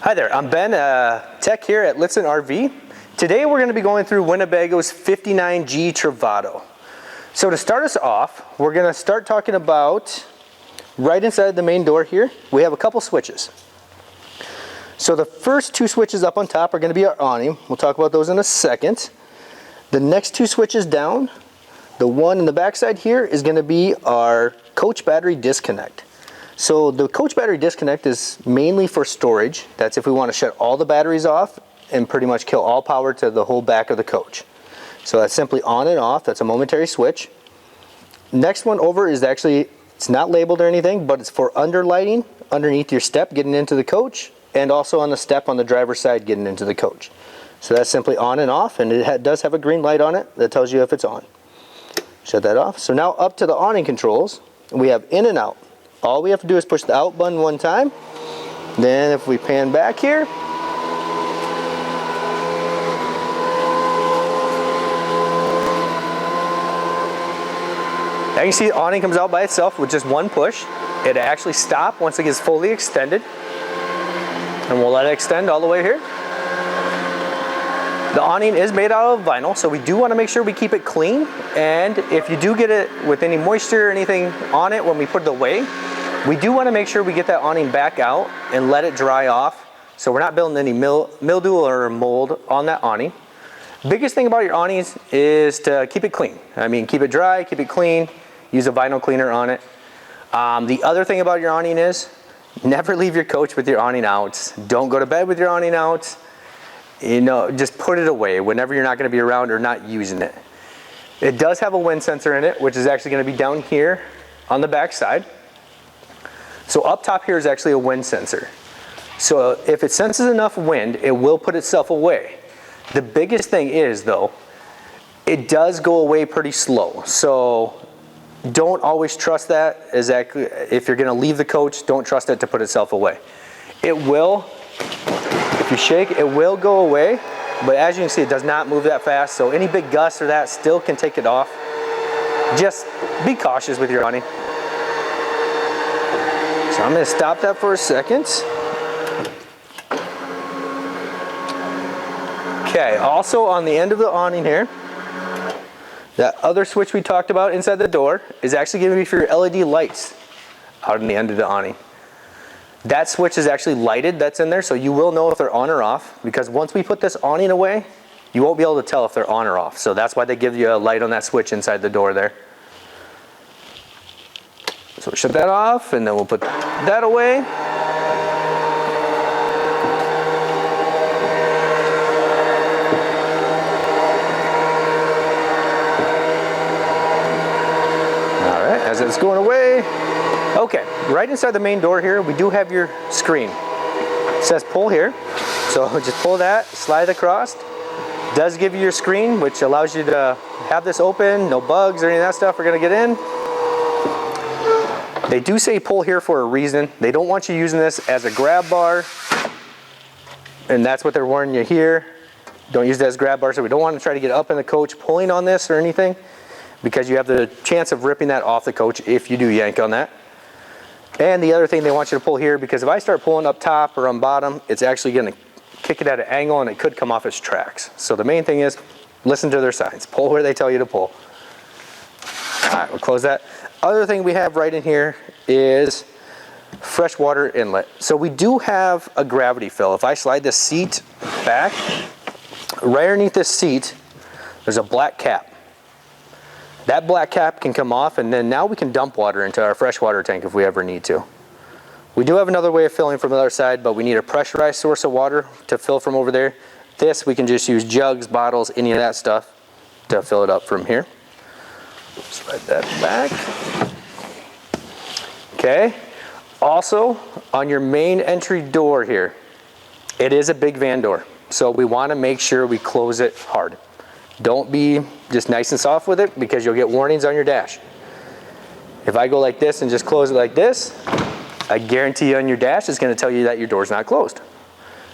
Hi there, I'm Ben, tech here at Lichtsinn RV. Today we're going to be going through Winnebago's 59G Travato. So to start us off, we're going to start talking about right inside the main door here, we have a couple switches. So the first two switches up on top are going to be our awning. We'll talk about those in a second. The next two switches down, the one in the back side here is going to be our coach battery disconnect. So the coach battery disconnect is mainly for storage. That's if we want to shut all the batteries off and pretty much kill all power to the whole back of the coach. So that's simply on and off. That's a momentary switch. Next one over is actually, it's not labeled or anything, but it's for underlighting underneath your step getting into the coach, and also on the step on the driver's side getting into the coach. So that's simply on and off, and it does have a green light on it that tells you if it's on. Shut that off. So now up to the awning controls, we have in and out. All we have to do is push the out button one time. Then if we pan back here, now you see the awning comes out by itself with just one push. It actually stops once it gets fully extended. And we'll let it extend all the way here. The awning is made out of vinyl, so we do want to make sure we keep it clean. And if you do get it with any moisture or anything on it when we put it away, we do want to make sure we get that awning back out and let it dry off, so we're not building any mildew or mold on that awning. Biggest thing about your awnings is to keep it clean. I mean, keep it dry, keep it clean, use a vinyl cleaner on it. The other thing about your awning is never leave your coach with your awning out. Don't go to bed with your awning out. You know, just put it away whenever you're not going to be around or not using it. It does have a wind sensor in it, which is actually going to be down here on the back side. So up top here is actually a wind sensor. So if it senses enough wind, it will put itself away. The biggest thing is though, it does go away pretty slow. So don't always trust that. Exactly. If you're going to leave the coach, don't trust it to put itself away. It will, if you shake, it will go away. But as you can see, it does not move that fast. So any big gusts or that still can take it off. Just be cautious with your awning. So I'm going to stop that for a second. Okay, also on the end of the awning here, that other switch we talked about inside the door is actually going to be for your LED lights out on the end of the awning. That switch is actually lighted, that's in there, so you will know if they're on or off, because once we put this awning away, you won't be able to tell if they're on or off. So that's why they give you a light on that switch inside the door there. So we'll shut that off, and then we'll put that away. All right, as it's going away. Okay, right inside the main door here, we do have your screen. It says pull here, so just pull that, slide across. It does give you your screen, which allows you to have this open, no bugs or any of that stuff are gonna get in. They do say pull here for a reason. They don't want you using this as a grab bar, and that's what they're warning you here. Don't use it as a grab bar, so we don't want to try to get up in the coach pulling on this or anything, because you have the chance of ripping that off the coach if you do yank on that. And the other thing they want you to pull here, because if I start pulling up top or on bottom, it's actually going to kick it at an angle and it could come off its tracks. So the main thing is listen to their signs. Pull where they tell you to pull. All right, we'll close that. Other thing we have right in here is freshwater inlet. So we do have a gravity fill. If I slide this seat back, right underneath this seat, there's a black cap. That black cap can come off, and then now we can dump water into our freshwater tank if we ever need to. We do have another way of filling from the other side, but we need a pressurized source of water to fill from over there. This, we can just use jugs, bottles, any of that stuff to fill it up from here. Slide that back. Okay. Also, on your main entry door here, it is a big van door. So we want to make sure we close it hard. Don't be just nice and soft with it, because you'll get warnings on your dash. If I go like this and just close it like this, I guarantee you on your dash it's going to tell you that your door's not closed.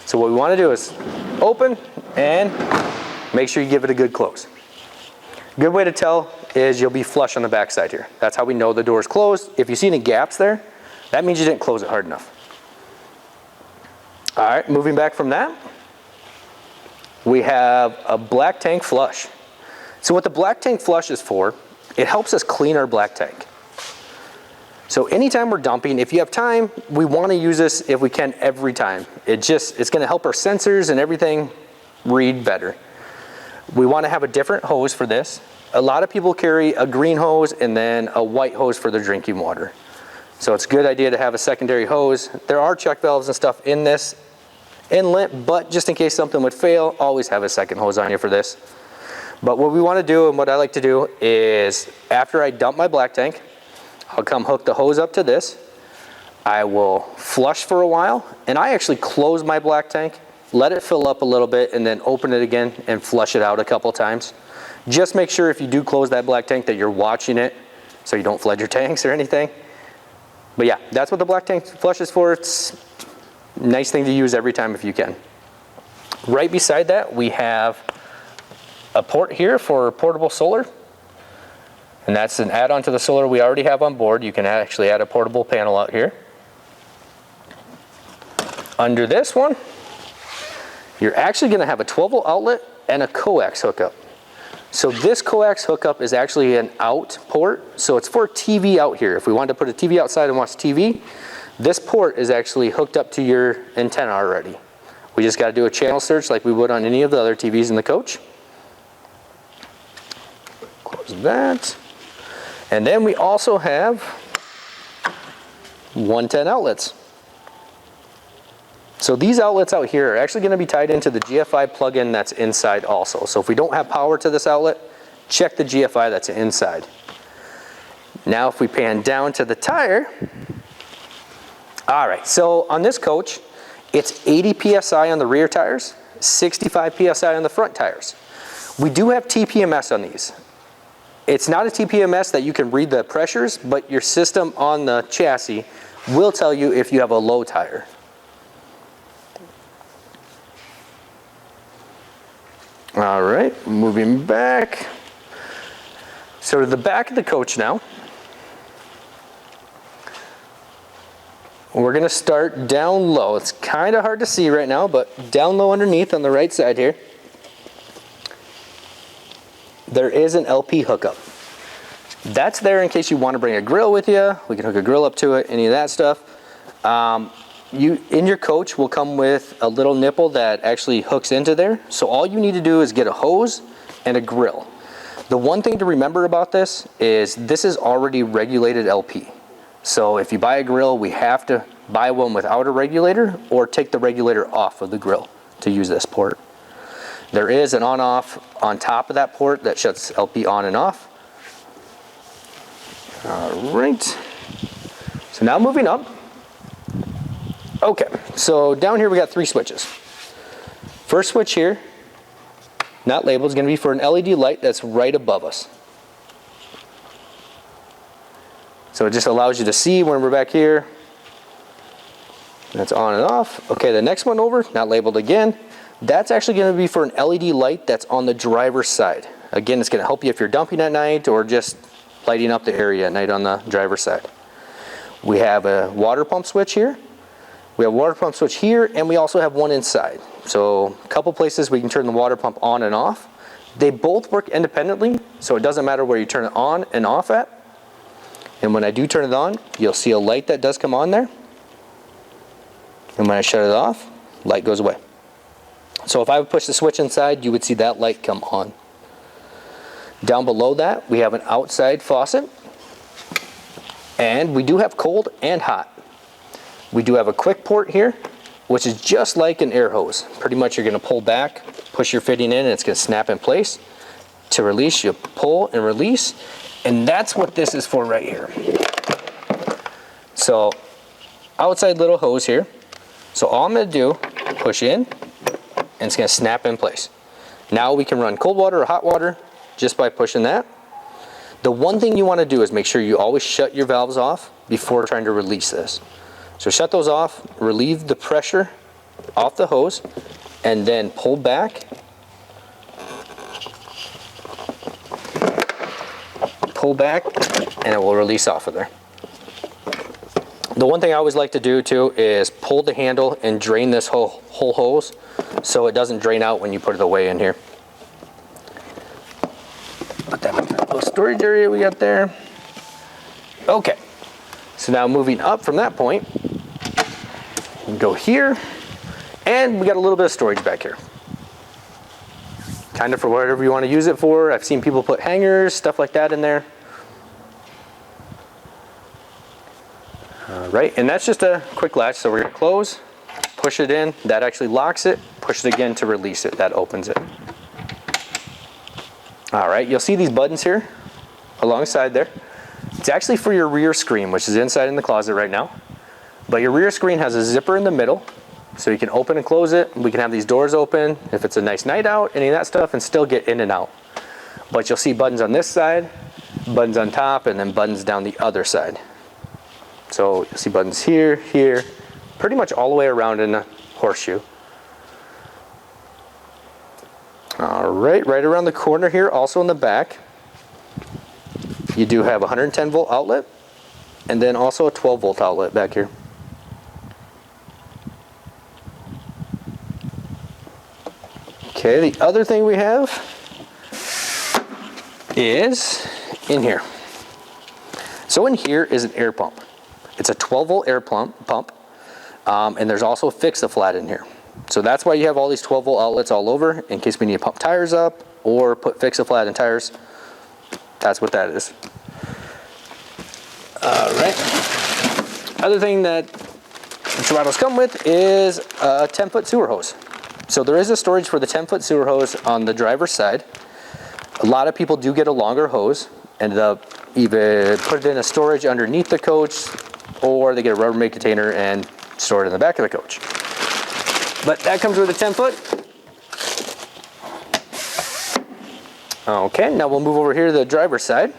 So what we want to do is open and make sure you give it a good close. Good way to tell is you'll be flush on the back side here. That's how we know the door is closed. If you see any gaps there, that means you didn't close it hard enough. All right, moving back from that, we have a black tank flush. So what the black tank flush is for, it helps us clean our black tank. So anytime we're dumping, if you have time, we want to use this if we can every time. It's going to help our sensors and everything read better. We want to have a different hose for this. A lot of people carry a green hose and then a white hose for their drinking water. So it's a good idea to have a secondary hose. There are check valves and stuff in this inlet, but just in case something would fail, always have a second hose on you for this. But what we want to do, and what I like to do, is after I dump my black tank, I'll come hook the hose up to this. I will flush for a while, and I actually close my black tank, let it fill up a little bit, and then open it again and flush it out a couple times. Just make sure if you do close that black tank that you're watching it so you don't flood your tanks or anything. But yeah, that's what the black tank flush is for. It's a nice thing to use every time if you can. Right beside that, we have a port here for portable solar. And that's an add-on to the solar we already have on board. You can actually add a portable panel out here. Under this one, you're actually going to have a 12-volt outlet and a coax hookup. So this coax hookup is actually an out port. So it's for TV out here. If we wanted to put a TV outside and watch TV, this port is actually hooked up to your antenna already. We just got to do a channel search like we would on any of the other TVs in the coach. Close that. And then we also have 110 outlets. So these outlets out here are actually going to be tied into the GFI plug-in that's inside also. So if we don't have power to this outlet, check the GFI that's inside. Now if we pan down to the tire, all right, so on this coach, it's 80 PSI on the rear tires, 65 PSI on the front tires. We do have TPMS on these. It's not a TPMS that you can read the pressures, but your system on the chassis will tell you if you have a low tire. All right, moving back. So to the back of the coach now. We're gonna start down low. It's kind of hard to see right now, but down low underneath on the right side here, there is an LP hookup. That's there in case you want to bring a grill with you. We can hook a grill up to it, any of that stuff. In your coach will come with a little nipple that actually hooks into there. So all you need to do is get a hose and a grill. The one thing to remember about this is already regulated LP. So if you buy a grill, we have to buy one without a regulator or take the regulator off of the grill to use this port. There is an on-off on top of that port that shuts LP on and off. All right. So now moving up. Okay, so down here we got 3 switches. First switch here, not labeled, is going to be for an LED light that's right above us. So it just allows you to see when we're back here. That's on and off. Okay, the next one over, not labeled again. That's actually going to be for an LED light that's on the driver's side. Again, it's going to help you if you're dumping at night or just lighting up the area at night on the driver's side. We have a water pump switch here. We have a water pump switch here, and we also have one inside. So a couple places we can turn the water pump on and off. They both work independently, so it doesn't matter where you turn it on and off at. And when I do turn it on, you'll see a light that does come on there. And when I shut it off, light goes away. So if I would push the switch inside, you would see that light come on. Down below that, we have an outside faucet. And we do have cold and hot. We do have a quick port here, which is just like an air hose. Pretty much you're going to pull back, push your fitting in, and it's going to snap in place. To release, you pull and release. And that's what this is for right here. So, outside little hose here. So all I'm going to do, push in, and it's going to snap in place. Now we can run cold water or hot water just by pushing that. The one thing you want to do is make sure you always shut your valves off before trying to release this. So shut those off, relieve the pressure off the hose, and then pull back. Pull back, and it will release off of there. The one thing I always like to do too is pull the handle and drain this whole hose so it doesn't drain out when you put it away in here. Put that in that little storage area we got there. Okay, so now moving up from that point, we go here, and we got a little bit of storage back here. Kind of for whatever you want to use it for. I've seen people put hangers, stuff like that in there. All right, and that's just a quick latch, so we're gonna close, push it in, that actually locks it, push it again to release it, that opens it. All right, you'll see these buttons here alongside there. It's actually for your rear screen, which is inside in the closet right now. But your rear screen has a zipper in the middle, so you can open and close it. We can have these doors open if it's a nice night out, any of that stuff, and still get in and out. But you'll see buttons on this side, buttons on top, and then buttons down the other side. So you'll see buttons here, here, pretty much all the way around in a horseshoe. All right, right around the corner here, also in the back, you do have a 110 volt outlet, and then also a 12 volt outlet back here. Okay, the other thing we have is in here. So in here is an air pump. It's a 12 volt air pump, and there's also a fix-a-flat in here. So that's why you have all these 12 volt outlets all over, in case we need to pump tires up or put fix-a-flat in tires. That's what that is. All right. Other thing that Travatos come with is a 10-foot sewer hose. So there is a storage for the 10-foot sewer hose on the driver's side. A lot of people do get a longer hose, ended up either put it in a storage underneath the coach, or they get a Rubbermaid container and store it in the back of the coach. But that comes with a 10-foot. Okay, now we'll move over here to the driver's side.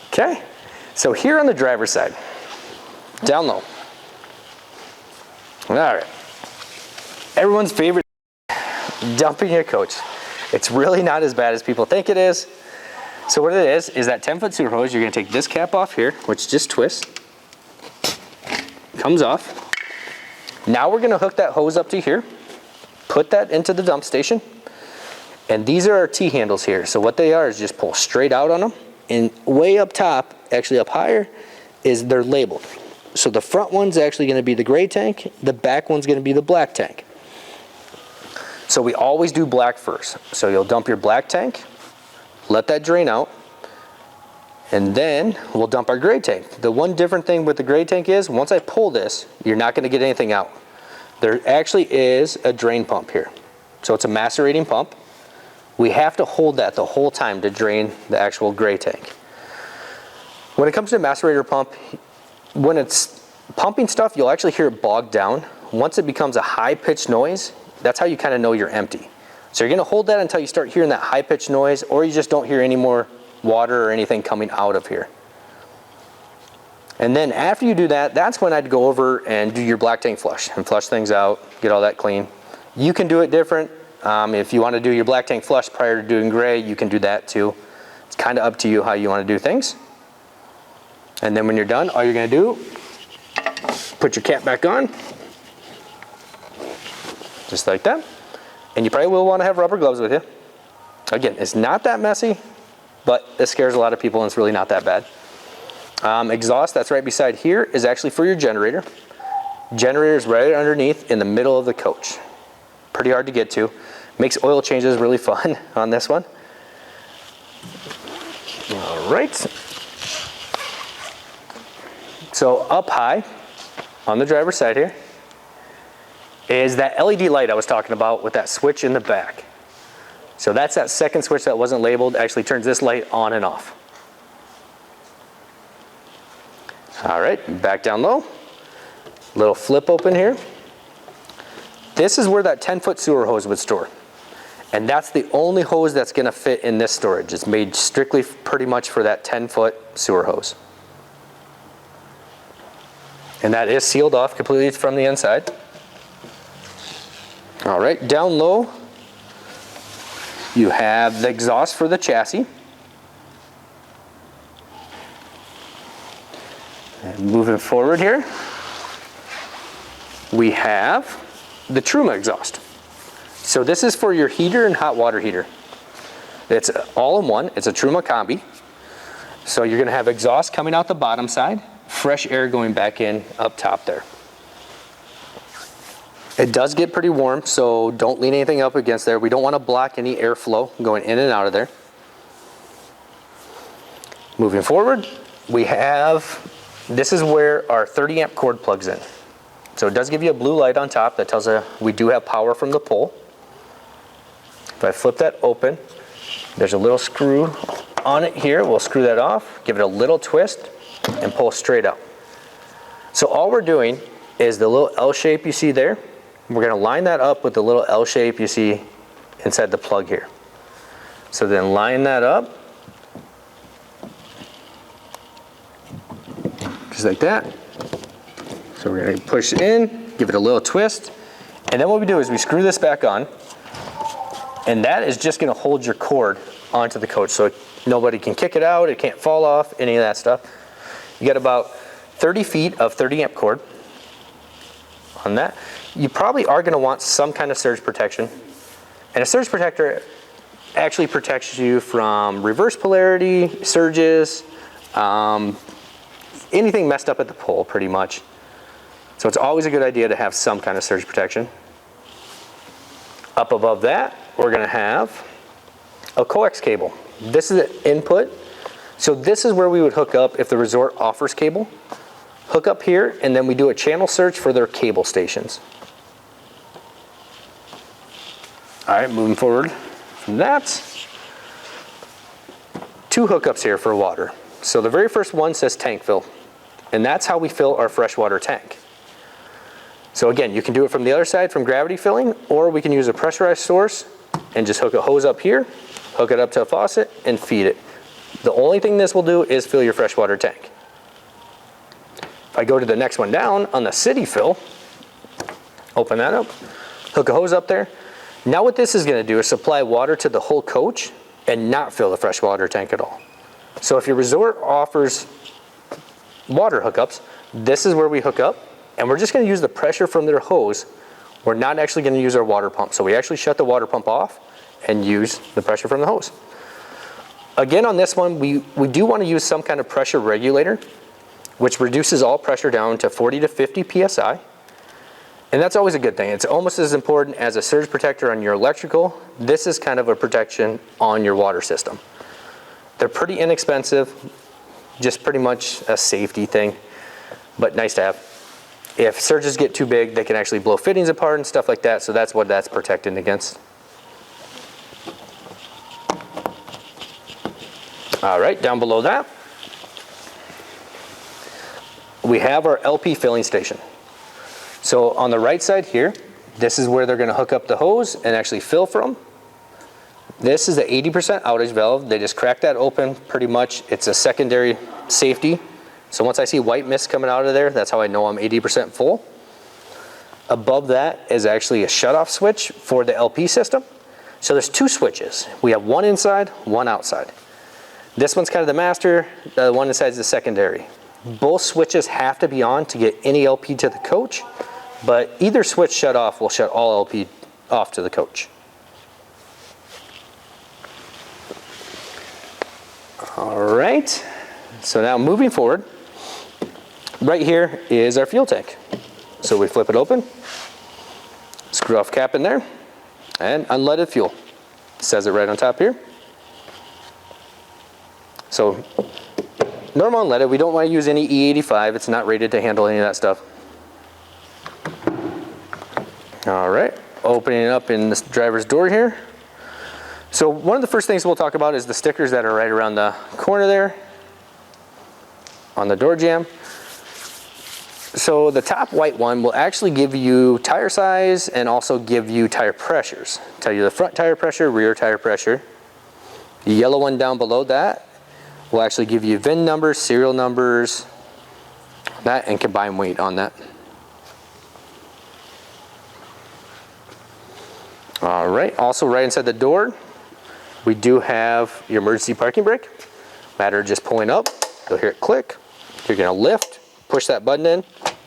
Okay, so here on the driver's side, down low. All right, everyone's favorite, dumping your coach. It's really not as bad as people think it is. So what it is that 10-foot sewer hose, you're gonna take this cap off here, which just twists, comes off. Now we're gonna hook that hose up to here, put that into the dump station, and these are our T-handles here. So what they are is just pull straight out on them, and way up top, actually up higher, is they're labeled. So the front one's actually gonna be the gray tank, the back one's gonna be the black tank. So we always do black first. So you'll dump your black tank, let that drain out, and then we'll dump our gray tank. The one different thing with the gray tank is, once I pull this, you're not gonna get anything out. There actually is a drain pump here. So it's a macerating pump. We have to hold that the whole time to drain the actual gray tank. When it comes to a macerator pump, when it's pumping stuff, you'll actually hear it bogged down. Once it becomes a high-pitched noise, that's how you kind of know you're empty. So you're gonna hold that until you start hearing that high-pitched noise, or you just don't hear any more water or anything coming out of here. And then after you do that, that's when I'd go over and do your black tank flush and flush things out, get all that clean. You can do it different. If you want to do your black tank flush prior to doing gray, you can do that too. It's kind of up to you how you want to do things. And then when you're done, all you're going to do, put your cap back on, just like that. And you probably will want to have rubber gloves with you. Again, it's not that messy, but it scares a lot of people and it's really not that bad. Exhaust, that's right beside here, is actually for your generator. Generator is right underneath in the middle of the coach. Pretty hard to get to. Makes oil changes really fun on this one. All right. So up high on the driver's side here is that LED light I was talking about with that switch in the back. So that's that second switch that wasn't labeled, actually turns this light on and off. All right, back down low. Little flip open here. This is where that 10-foot sewer hose would store. And that's the only hose that's gonna fit in this storage. It's made strictly pretty much for that 10-foot sewer hose. And that is sealed off completely from the inside. All right, down low, you have the exhaust for the chassis. Moving forward here, we have the Truma exhaust. So this is for your heater and hot water heater. It's all in one. It's a Truma combi. So you're going to have exhaust coming out the bottom side, fresh air going back in up top there. It does get pretty warm, so don't lean anything up against there. We don't want to block any airflow going in and out of there. Moving forward, we have, this is where our 30 amp cord plugs in. So it does give you a blue light on top that tells you we do have power from the pole. If I flip that open, there's a little screw on it here. We'll screw that off, give it a little twist, and pull straight out. So all we're doing is the little L shape you see there. We're going to line that up with the little L shape you see inside the plug here. So then line that up, just like that. So we're going to push in, give it a little twist, and then what we do is we screw this back on, and that is just going to hold your cord onto the coach so nobody can kick it out, it can't fall off, any of that stuff. You got about 30 feet of 30 amp cord on that. You probably are going to want some kind of surge protection, and a surge protector actually protects you from reverse polarity, surges, anything messed up at the pole pretty much. So it's always a good idea to have some kind of surge protection. Up above that, we're going to have a coax cable. This is the input. So this is where we would hook up if the resort offers cable. Hook up here, and then we do a channel search for their cable stations. All right, moving forward from that, two hookups here for water. So the very first one says tank fill, and that's how we fill our freshwater tank. So again, you can do it from the other side from gravity filling, or we can use a pressurized source and just hook a hose up here, hook it up to a faucet, and feed it. The only thing this will do is fill your freshwater tank. If I go to the next one down on the city fill, open that up, hook a hose up there. Now what this is going to do is supply water to the whole coach and not fill the freshwater tank at all. So if your resort offers water hookups, this is where we hook up, and we're just going to use the pressure from their hose. We're not actually going to use our water pump. So we actually shut the water pump off and use the pressure from the hose. Again, on this one, we do want to use some kind of pressure regulator, which reduces all pressure down to 40 to 50 PSI. And that's always a good thing. It's almost as important as a surge protector on your electrical. This is kind of a protection on your water system. They're pretty inexpensive, just pretty much a safety thing, but nice to have. If surges get too big, they can actually blow fittings apart and stuff like that, so that's what that's protecting against. All right, down below that, we have our LP filling station. So on the right side here, this is where they're going to hook up the hose and actually fill from. This is the 80% outage valve. They just crack that open pretty much. It's a secondary safety. So once I see white mist coming out of there, that's how I know I'm 80% full. Above that is actually a shutoff switch for the LP system. So there's two switches. We have one inside, one outside. This one's kind of the master, the one inside is the secondary. Both switches have to be on to get any LP to the coach, but either switch shut off will shut all LP off to the coach. All right, so now moving forward, right here is our fuel tank. So we flip it open, screw off cap in there, and unleaded fuel. It says it right on top here. So normal unleaded, we don't want to use any E85. It's not rated to handle any of that stuff. All right, opening up in the driver's door here. So one of the first things we'll talk about is the stickers that are right around the corner there on the door jamb. So the top white one will actually give you tire size and also give you tire pressures. Tell you the front tire pressure, rear tire pressure. The yellow one down below that will actually give you VIN numbers, serial numbers, that, and combined weight on that. All right, also right inside the door, we do have your emergency parking brake. Matter of just pulling up, you'll hear it click. You're gonna lift, push that button in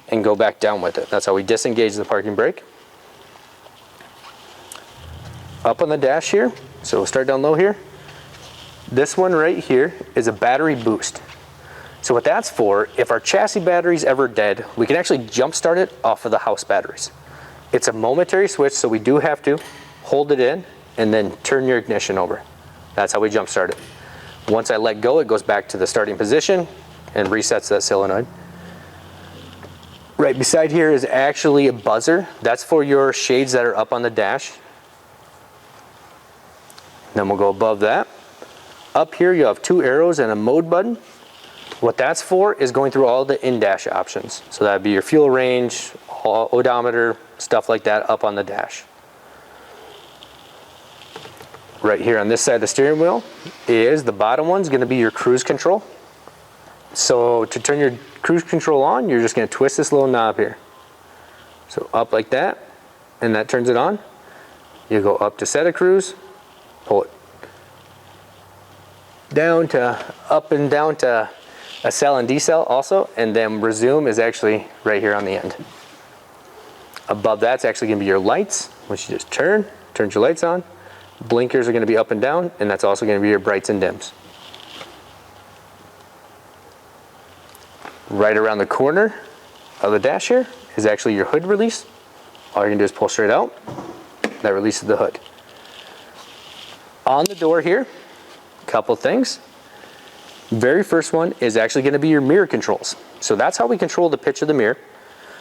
and go back down with it. That's how we disengage the parking brake. Up on the dash here, so we'll start down low here. This one right here is a battery boost. So what that's for, if our chassis battery's ever dead, we can actually jump start it off of the house batteries. It's a momentary switch, so we do have to hold it in and then turn your ignition over. That's how we jump start it. Once I let go, it goes back to the starting position and resets that solenoid. Right beside here is actually a buzzer. That's for your shades that are up on the dash. Then we'll go above that. Up here you have 2 arrows and a mode button. What that's for is going through all the in-dash options. So that'd be your fuel range, odometer, stuff like that up on the dash. Right here on this side of the steering wheel is the bottom one's going to be your cruise control. So to turn your cruise control on, you're just going to twist this little knob here. So up like that, and that turns it on. You go up to set a cruise, pull it down to up and down to accel and decel also, and then resume is actually right here on the end. Above that's actually going to be your lights, which you just turns your lights on. Blinkers are going to be up and down, and that's also going to be your brights and dims. Right around the corner of the dash here is actually your hood release. All you're going to do is pull straight out. That releases the hood. On the door here, a couple things. Very first one is actually going to be your mirror controls. So that's how we control the pitch of the mirror.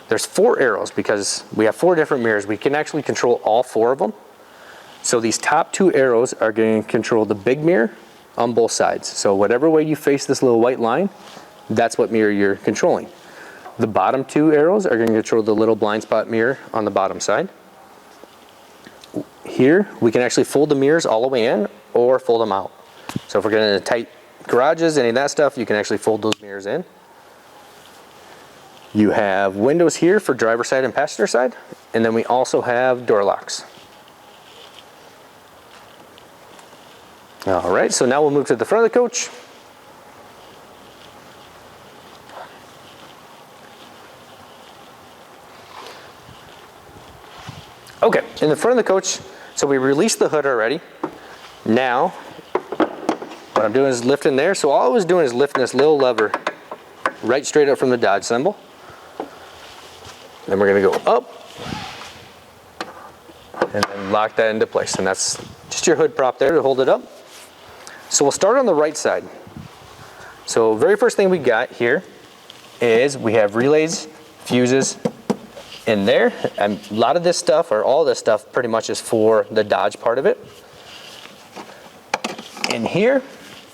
There's 4 arrows because we have 4 different mirrors. We can actually control all 4 of them. So these top 2 arrows are going to control the big mirror on both sides. So whatever way you face this little white line, that's what mirror you're controlling. The bottom 2 arrows are going to control the little blind spot mirror on the bottom side. Here, we can actually fold the mirrors all the way in or fold them out. So if we're getting into tight garages, any of that stuff, you can actually fold those mirrors in. You have windows here for driver side and passenger side, and then we also have door locks. All right, so now we'll move to the front of the coach. Okay, in the front of the coach, so we released the hood already. Now, what I'm doing is lifting there. So all I was doing is lifting this little lever right straight up from the Dodge symbol. Then we're gonna go up and then lock that into place. And that's just your hood prop there to hold it up. So we'll start on the right side. So very first thing we got here is we have relays, fuses in there. And a lot of this stuff, or all this stuff, pretty much is for the Dodge part of it. In here,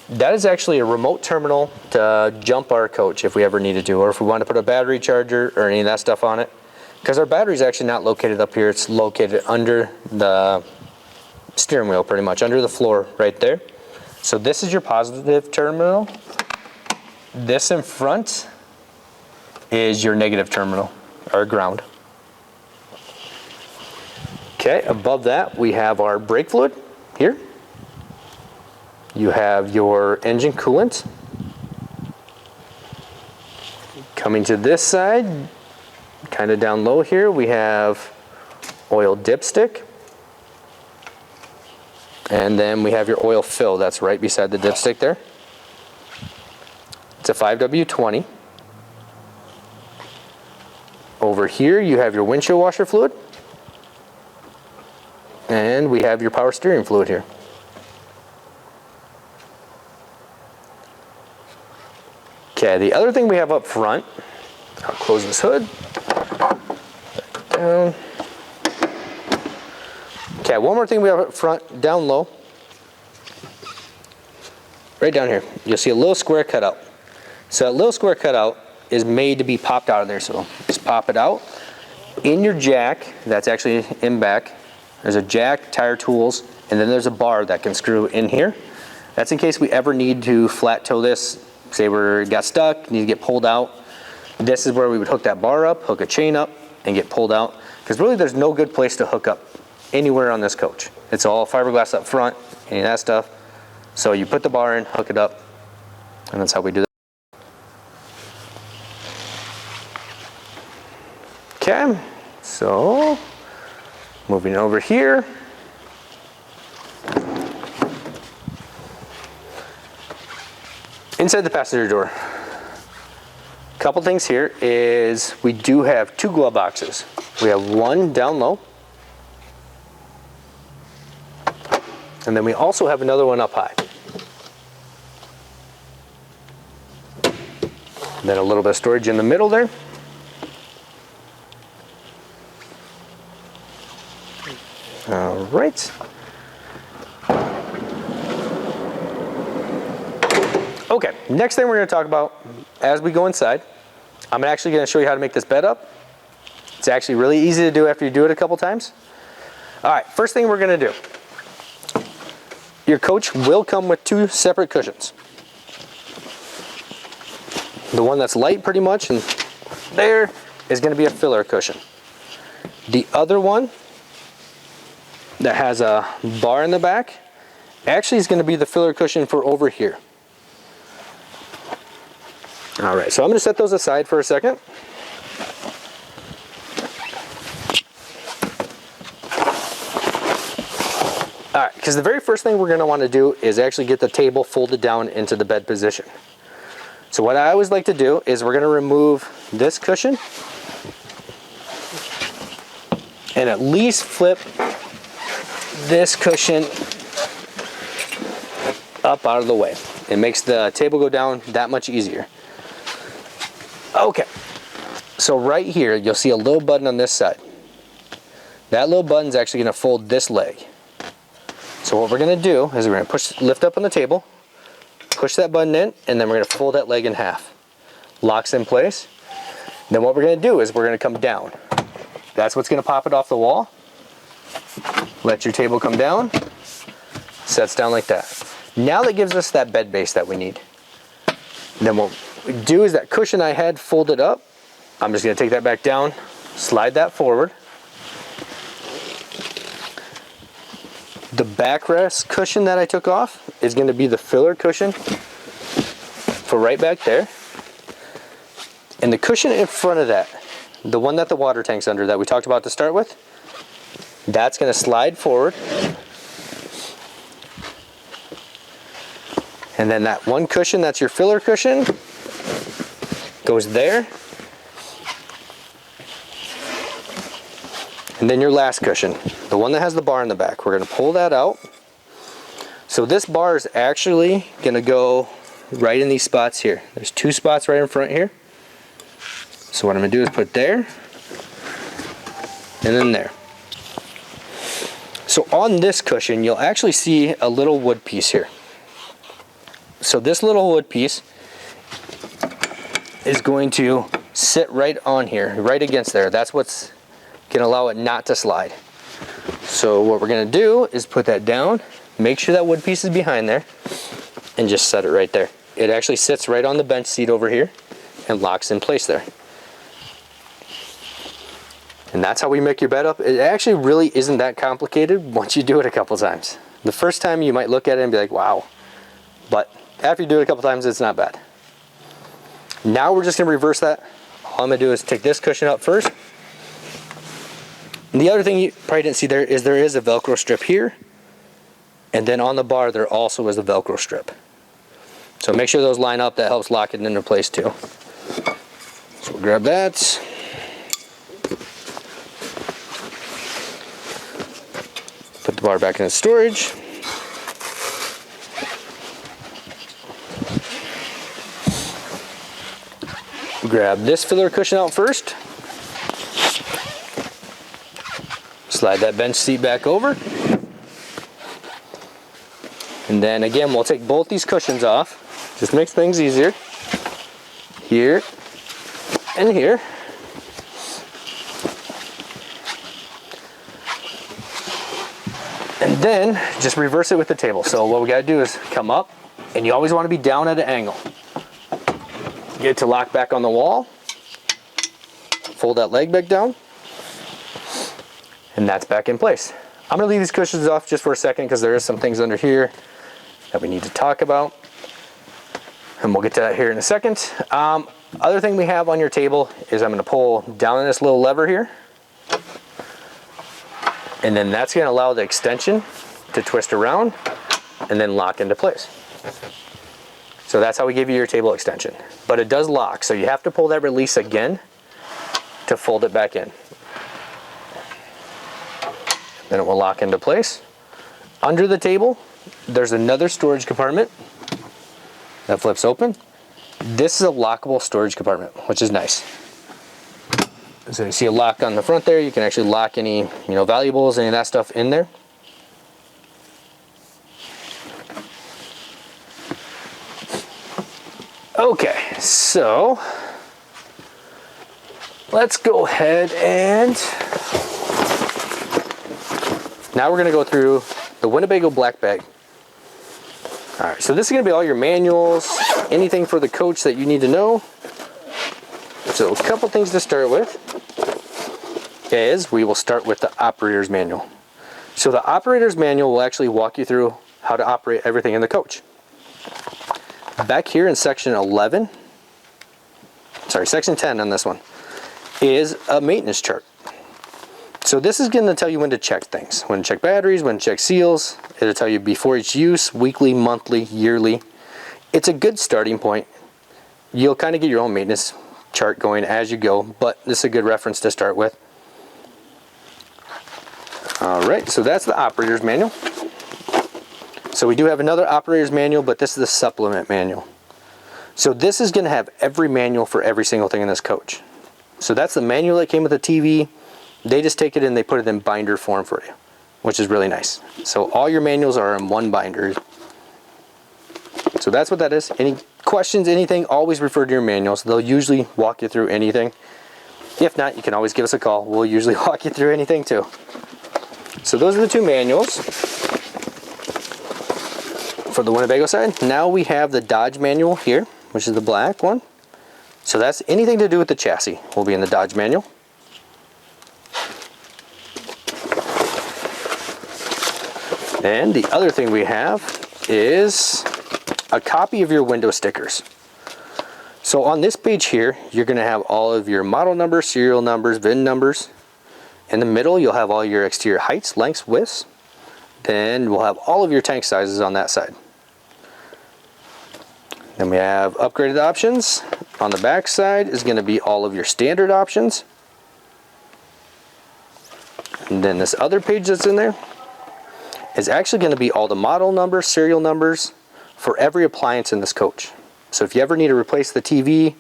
that is actually a remote terminal to jump our coach if we ever needed to, or if we want to put a battery charger or any of that stuff on it. Because our battery is actually not located up here, it's located under the steering wheel, pretty much, under the floor right there. So this is your positive terminal. This in front is your negative terminal, or ground. Okay, above that we have our brake fluid here. You have your engine coolant. Coming to this side, kind of down low here, we have oil dipstick. And then we have your oil fill, that's right beside the dipstick there. It's a 5W20. Over here you have your windshield washer fluid. And we have your power steering fluid here. Okay, the other thing we have up front, I'll close this hood. Down. Okay, one more thing we have up front, down low. Right down here, you'll see a little square cutout. So that little square cutout is made to be popped out of there, so just pop it out. In your jack, that's actually in back, there's a jack, tire tools, and then there's a bar that can screw in here. That's in case we ever need to flat toe this. Say we got stuck, need to get pulled out. This is where we would hook that bar up, hook a chain up, and get pulled out. Because really there's no good place to hook up anywhere on this coach. It's all fiberglass up front, any of that stuff. So you put the bar in, hook it up, and that's how we do that. Okay, so moving over here. Inside the passenger door. Couple things here is we do have 2 glove boxes. We have one down low, and then we also have another one up high. And then a little bit of storage in the middle there. All right. Okay, next thing we're going to talk about as we go inside, I'm actually going to show you how to make this bed up. It's actually really easy to do after you do it a couple times. All right, first thing we're going to do. Your coach will come with 2 separate cushions. The one that's light pretty much, and there is going to be a filler cushion. The other one that has a bar in the back actually is going to be the filler cushion for over here. All right, so I'm going to set those aside for a second. All right, because the very first thing we're going to want to do is actually get the table folded down into the bed position. So what I always like to do is we're going to remove this cushion and at least flip this cushion up out of the way. It makes the table go down that much easier. Okay, so right here you'll see a little button on this side. That little button is actually going to fold this leg. So what we're going to do is we're going to lift up on the table, push that button in, and then we're going to fold that leg in half. Locks in place. Then what we're going to do is we're going to come down. That's what's going to pop it off the wall. Let your table come down. Sets down like that. Now that gives us that bed base that we need. Then what we do is that cushion I had folded up, I'm just going to take that back down, slide that forward. The backrest cushion that I took off is going to be the filler cushion for right back there. And the cushion in front of that, the one that the water tank's under that we talked about to start with, that's going to slide forward. And then that one cushion that's your filler cushion goes there. And then your last cushion, the one that has the bar in the back, we're going to pull that out. So this bar is actually going to go right in these spots here. There's 2 spots right in front here. So what I'm going to do is put there and then there. So on this cushion, you'll actually see a little wood piece here. So this little wood piece is going to sit right on here, right against there. That's what's going to allow it not to slide. So what we're going to do is put that down, make sure that wood piece is behind there, and just set it right there. It actually sits right on the bench seat over here and locks in place there. And that's how we make your bed up. It actually really isn't that complicated once you do it a couple times. The first time you might look at it and be like, wow. But after you do it a couple times, it's not bad. Now we're just going to reverse that. All I'm going to do is take this cushion out first. And the other thing you probably didn't see there is a Velcro strip here. And then on the bar there also is a Velcro strip. So make sure those line up. That helps lock it into place too. So we'll grab that. Put the bar back in its storage. Grab this filler cushion out first. Slide that bench seat back over. And then again, we'll take both these cushions off. Just makes things easier. Here and here. And then just reverse it with the table. So what we gotta do is come up, and you always wanna be down at an angle. Get it to lock back on the wall. Fold that leg back down. And that's back in place. I'm gonna leave these cushions off just for a second because there is some things under here that we need to talk about. and we'll get to that here in a second. Other thing we have on your table is I'm going to pull down on this little lever here, and then that's going to allow the extension to twist around and then lock into place. So that's how we give you your table extension. But it does lock, so you have to pull that release again to fold it back in. Then it will lock into place. Under the table, there's another storage compartment that flips open. This is a lockable storage compartment, which is nice. So you see a lock on the front there. You can actually lock any, valuables, any of that stuff in there. Okay, so let's go ahead and now we're going to go through the Winnebago black bag. All right, so this is going to be all your manuals, anything for the coach that you need to know. So a couple things to start with is we will start with the operator's manual. So the operator's manual will actually walk you through how to operate everything in the coach. Back here in section 10 on this one is a maintenance chart. So this is going to tell you when to check things, when to check batteries, when to check seals. It'll tell you before each use, weekly, monthly, yearly. It's a good starting point. You'll kind of get your own maintenance chart going as you go, but this is a good reference to start with. All right, so that's the operator's manual. So we do have another operator's manual, but this is the supplement manual. So this is going to have every manual for every single thing in this coach. So that's the manual that came with the TV. They just take it and they put it in binder form for you, which is really nice. So all your manuals are in one binder. So that's what that is. Any questions, anything, always refer to your manuals. They'll usually walk you through anything. If not, you can always give us a call. We'll usually walk you through anything too. So those are the two manuals for the Winnebago side. Now we have the Dodge manual here, which is the black one. So that's anything to do with the chassis will be in the Dodge manual. And the other thing we have is a copy of your window stickers. So on this page here, you're going to have all of your model numbers, serial numbers, VIN numbers. In the middle, you'll have all your exterior heights, lengths, widths. Then we'll have all of your tank sizes on that side. Then we have upgraded options. On the back side is going to be all of your standard options. And then this other page that's in there is actually going to be all the model numbers, serial numbers for every appliance in this coach. So if you ever need to replace the TV,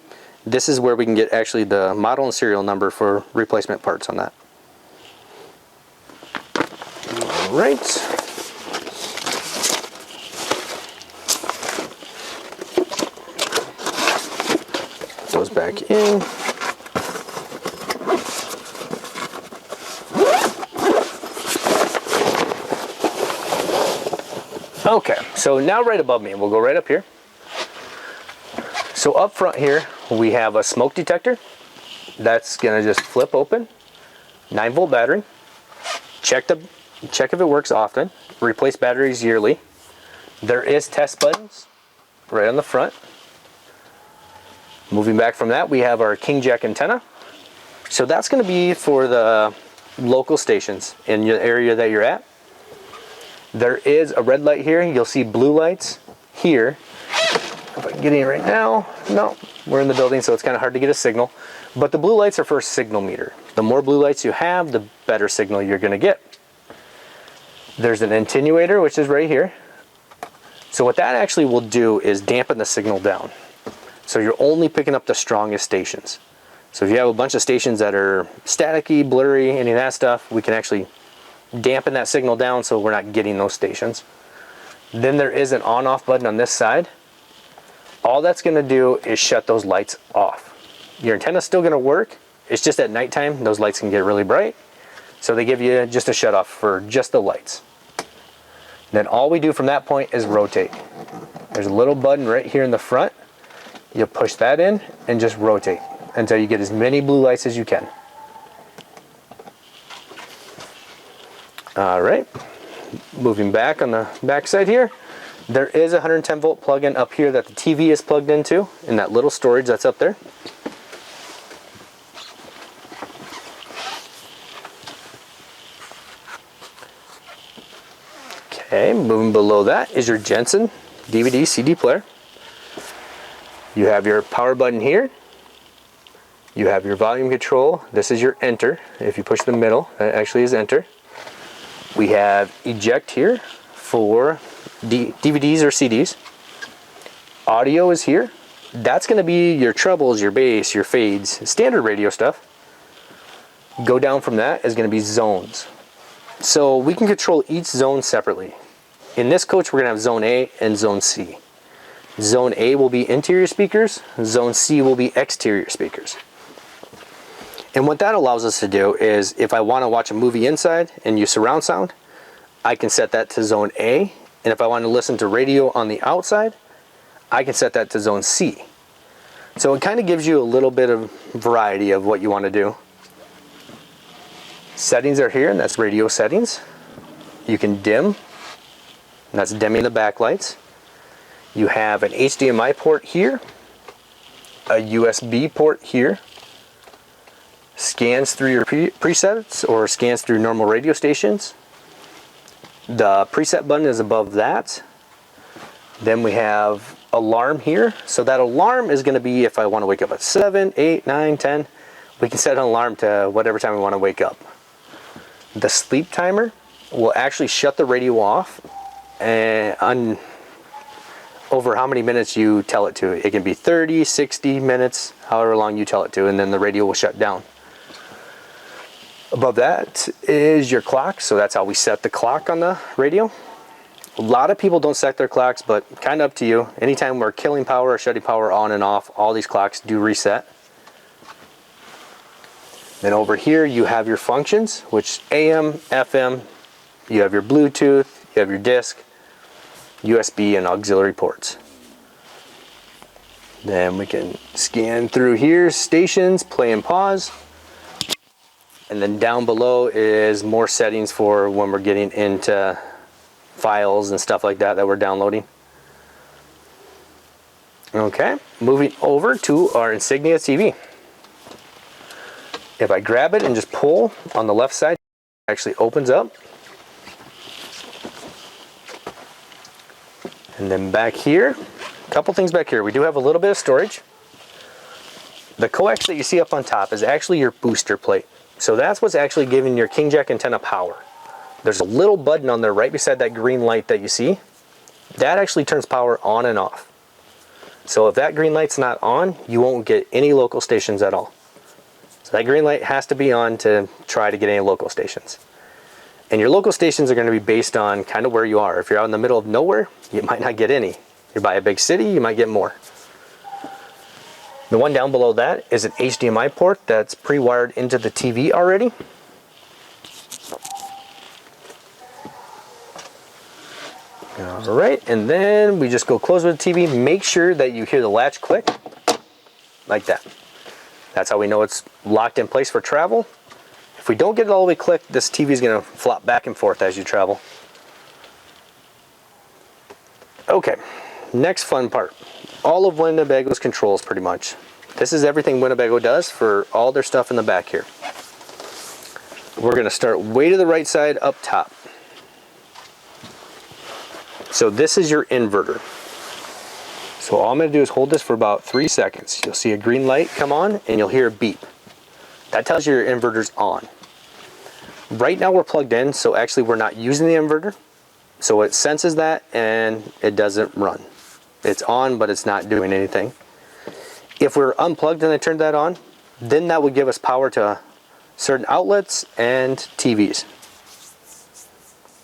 this is where we can get actually the model and serial number for replacement parts on that. All right. Goes back in. Okay, so now right above me, we'll go right up here. So up front here, we have a smoke detector. That's gonna just flip open. 9-volt battery. Check if it works often. Replace batteries yearly. There is test buttons right on the front. Moving back from that, we have our king jack antenna. So that's gonna be for the local stations in your area that you're at. There is a red light here. You'll see blue lights here. If I can get in right now, no, we're in the building, so it's kind of hard to get a signal. But the blue lights are for a signal meter. The more blue lights you have, the better signal you're going to get. There's an attenuator, which is right here. So what that actually will do is dampen the signal down. So you're only picking up the strongest stations. So if you have a bunch of stations that are staticky, blurry, any of that stuff, we can actually dampen that signal down so we're not getting those stations. Then there is an on-off button on this side. All that's going to do is shut those lights off. Your antenna's still going to work. It's just at nighttime those lights can get really bright. So they give you just a shut off for just the lights. Then all we do from that point is rotate. There's a little button right here in the front. You push that in and just rotate until you get as many blue lights as you can. All right, moving back on the back side here, There is a 110 volt plug-in up here that the TV is plugged into, in that little storage that's up there. Okay, moving below that is your Jensen DVD CD player. You have your power button here. You have your volume control. This is your enter. If you push the middle, that actually is enter. We have eject here for DVDs or CDs. Audio is here. That's going to be your trebles, your bass, your fades, standard radio stuff. Go down from that is going to be zones. So we can control each zone separately. In this coach, we're going to have zone A and zone C. Zone A will be interior speakers. Zone C will be exterior speakers. And what that allows us to do is, if I want to watch a movie inside and use surround sound, I can set that to zone A. And if I want to listen to radio on the outside, I can set that to zone C. So it kind of gives you a little bit of variety of what you want to do. Settings are here, and that's radio settings. You can dim, and that's dimming the backlights. You have an HDMI port here, a USB port here, scans through your presets or scans through normal radio stations. The preset button is above that. Then we have alarm here. So that alarm is going to be if I want to wake up at 7, 8, 9, 10. We can set an alarm to whatever time we want to wake up. The sleep timer will actually shut the radio off and over how many minutes you tell it to. It can be 30, 60 minutes, however long you tell it to, and then the radio will shut down. Above that is your clock, so that's how we set the clock on the radio. A lot of people don't set their clocks, but kind of up to you. Anytime we're killing power or shutting power on and off, all these clocks do reset. Then over here you have your functions, which AM, FM, you have your Bluetooth, you have your disc, USB, and auxiliary ports. Then we can scan through here, stations, play and pause. And then down below is more settings for when we're getting into files and stuff like that we're downloading. Okay, moving over to our Insignia TV. If I grab it and just pull on the left side, it actually opens up. And then back here, a couple things back here. We do have a little bit of storage. The coax that you see up on top is actually your booster plate. So that's what's actually giving your king jack antenna power. There's a little button on there right beside that green light that you see. That actually turns power on and off. So if that green light's not on, you won't get any local stations at all. So that green light has to be on to try to get any local stations. And your local stations are going to be based on kind of where you are. If you're out in the middle of nowhere, you might not get any. If you're by a big city, you might get more. The one down below that is an HDMI port that's pre-wired into the TV already. Alright, and then we just go close with the TV. Make sure that you hear the latch click, like that. That's how we know it's locked in place for travel. If we don't get it all the way clicked, this TV is going to flop back and forth as you travel. Okay, next fun part. All of Winnebago's controls pretty much. This is everything Winnebago does for all their stuff in the back here. We're going to start way to the right side up top. So this is your inverter. So all I'm going to do is hold this for about 3 seconds. You'll see a green light come on and you'll hear a beep. That tells you your inverter's on. Right now we're plugged in, so actually we're not using the inverter. So it senses that and it doesn't run. It's on, but it's not doing anything. If we're unplugged and I turned that on, then that would give us power to certain outlets and TVs.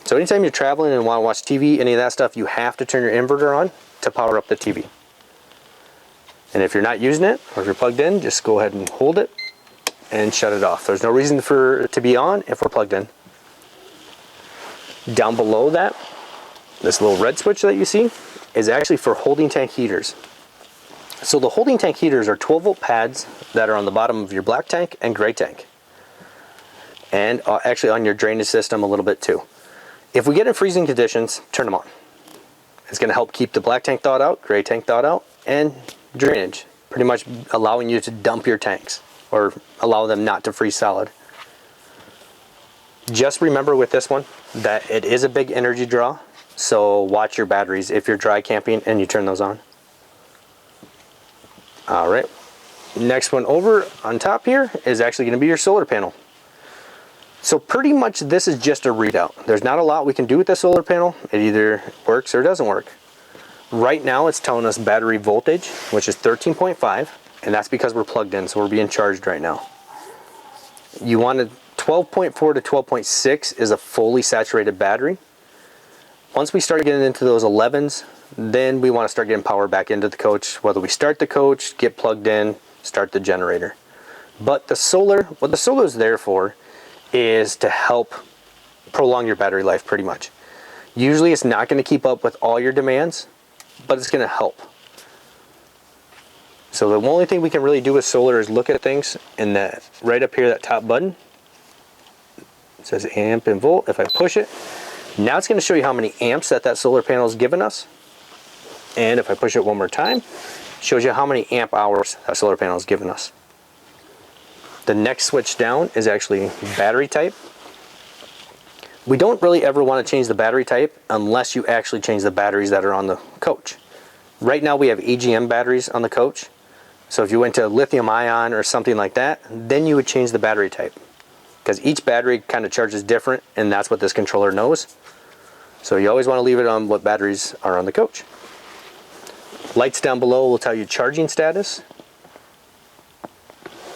So anytime you're traveling and want to watch TV, any of that stuff, you have to turn your inverter on to power up the TV. And if you're not using it, or if you're plugged in, just go ahead and hold it and shut it off. There's no reason for it to be on if we're plugged in. Down below that, this little red switch that you see is actually for holding tank heaters. So the holding tank heaters are 12 volt pads that are on the bottom of your black tank and gray tank. And actually on your drainage system a little bit too. If we get in freezing conditions, turn them on. It's going to help keep the black tank thawed out, gray tank thawed out, and drainage, pretty much allowing you to dump your tanks or allow them not to freeze solid. Just remember with this one that it is a big energy draw, so watch your batteries if you're dry camping and you turn those on. All right, next one over on top here is actually going to be your solar panel. So pretty much this is just a readout. There's not a lot we can do with the solar panel. It either works or doesn't work. Right now it's telling us battery voltage, which is 13.5, and that's because we're plugged in, so we're being charged right now. You want a 12.4 to 12.6 is a fully saturated battery. Once we start getting into those 11s, then we want to start getting power back into the coach, whether we start the coach, get plugged in, start the generator. But the solar, what the solar is there for is to help prolong your battery life pretty much. Usually it's not going to keep up with all your demands, but it's going to help. So the only thing we can really do with solar is look at things, and that right up here, that top button, it says amp and volt. If I push it, now it's going to show you how many amps that solar panel is giving us. And if I push it one more time, it shows you how many amp hours that solar panel is giving us. The next switch down is actually battery type. We don't really ever want to change the battery type unless you actually change the batteries that are on the coach. Right now we have AGM batteries on the coach. So if you went to lithium ion or something like that, then you would change the battery type. Because each battery kind of charges different, and that's what this controller knows. So you always want to leave it on what batteries are on the coach. Lights down below will tell you charging status.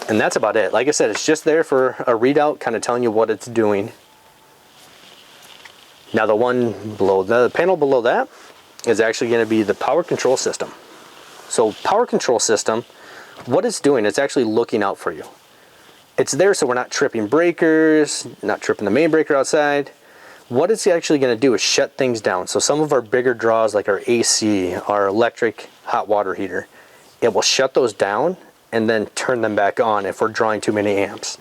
And that's about it. Like I said, it's just there for a readout, kind of telling you what it's doing. Now the one below, the panel below that is actually going to be the power control system. So power control system, what it's doing, it's actually looking out for you. It's there so we're not tripping breakers, not tripping the main breaker outside. What it's actually going to do is shut things down. So some of our bigger draws, like our AC, our electric hot water heater, it will shut those down and then turn them back on if we're drawing too many amps.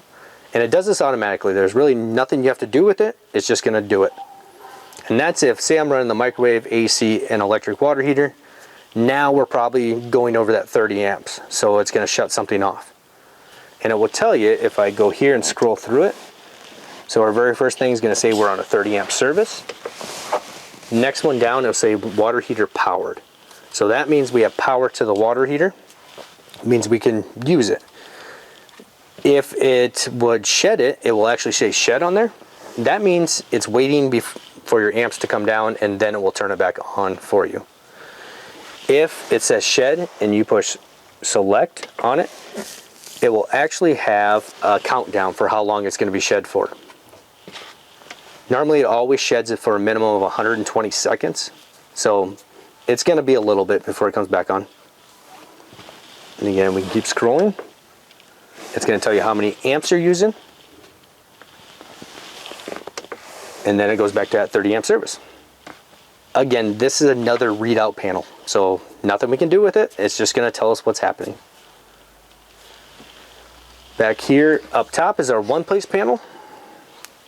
And it does this automatically. There's really nothing you have to do with it. It's just going to do it. And that's if, say I'm running the microwave, AC, and electric water heater, now we're probably going over that 30 amps. So it's going to shut something off. And it will tell you if I go here and scroll through it. So our very first thing is going to say we're on a 30 amp service. Next one down, it'll say water heater powered. So that means we have power to the water heater. It means we can use it. If it would shed it, it will actually say shed on there. That means it's waiting for your amps to come down, and then it will turn it back on for you. If it says shed and you push select on it, it will actually have a countdown for how long it's going to be shed for. Normally it always sheds it for a minimum of 120 seconds. So it's going to be a little bit before it comes back on. And again, we can keep scrolling. It's going to tell you how many amps you're using. And then it goes back to that 30 amp service. Again, this is another readout panel. So nothing we can do with it. It's just going to tell us what's happening. Back here up top is our one place panel.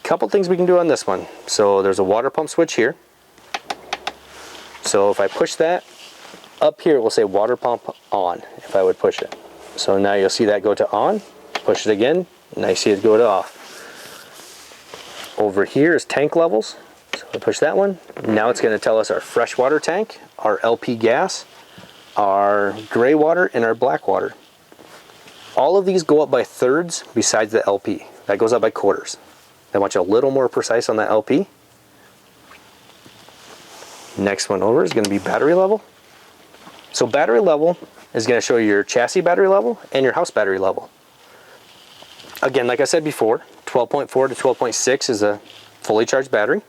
Couple things we can do on this one. So there's a water pump switch here. So if I push that, up here it will say water pump on if I would push it. So now you'll see that go to on, push it again, and I see it go to off. Over here is tank levels. So I push that one. Now it's going to tell us our freshwater tank, our LP gas, our gray water, and our black water. All of these go up by thirds besides the LP. That goes up by quarters. I want you a little more precise on that LP. Next one over is going to be battery level. So battery level is going to show you your chassis battery level and your house battery level. Again, like I said before, 12.4 to 12.6 is a fully charged battery.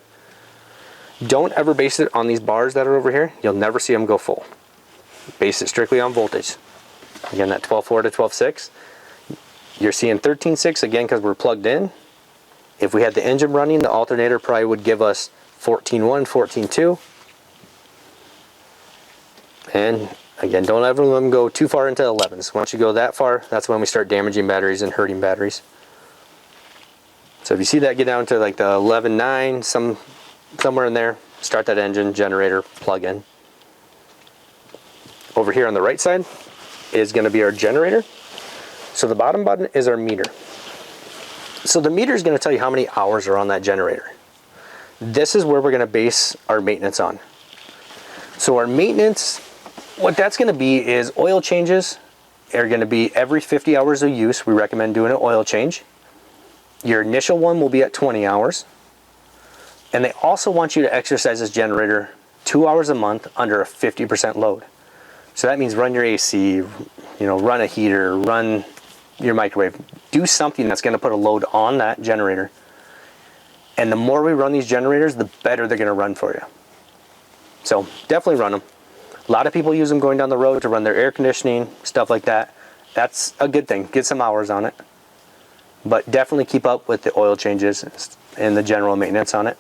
Don't ever base it on these bars that are over here. You'll never see them go full. Base it strictly on voltage. Again, that 12.4 to 12.6. You're seeing 13.6 again because we're plugged in. If we had the engine running, the alternator probably would give us 14.1, 14.2. And again, don't ever let them go too far into 11s. Once you go that far, that's when we start damaging batteries and hurting batteries. So if you see that get down to like the 11.9, somewhere in there, start that engine, generator, plug in. Over here on the right side is going to be our generator. So the bottom button is our meter. So the meter is going to tell you how many hours are on that generator. This is where we're going to base our maintenance on. So our maintenance, what that's going to be is oil changes are going to be every 50 hours of use. We recommend doing an oil change. Your initial one will be at 20 hours. And they also want you to exercise this generator 2 hours a month under a 50% load. So that means run your AC, run a heater, run your microwave. Do something that's going to put a load on that generator. And the more we run these generators, the better they're going to run for you. So definitely run them. A lot of people use them going down the road to run their air conditioning, stuff like that. That's a good thing. Get some hours on it. But definitely keep up with the oil changes and the general maintenance on it.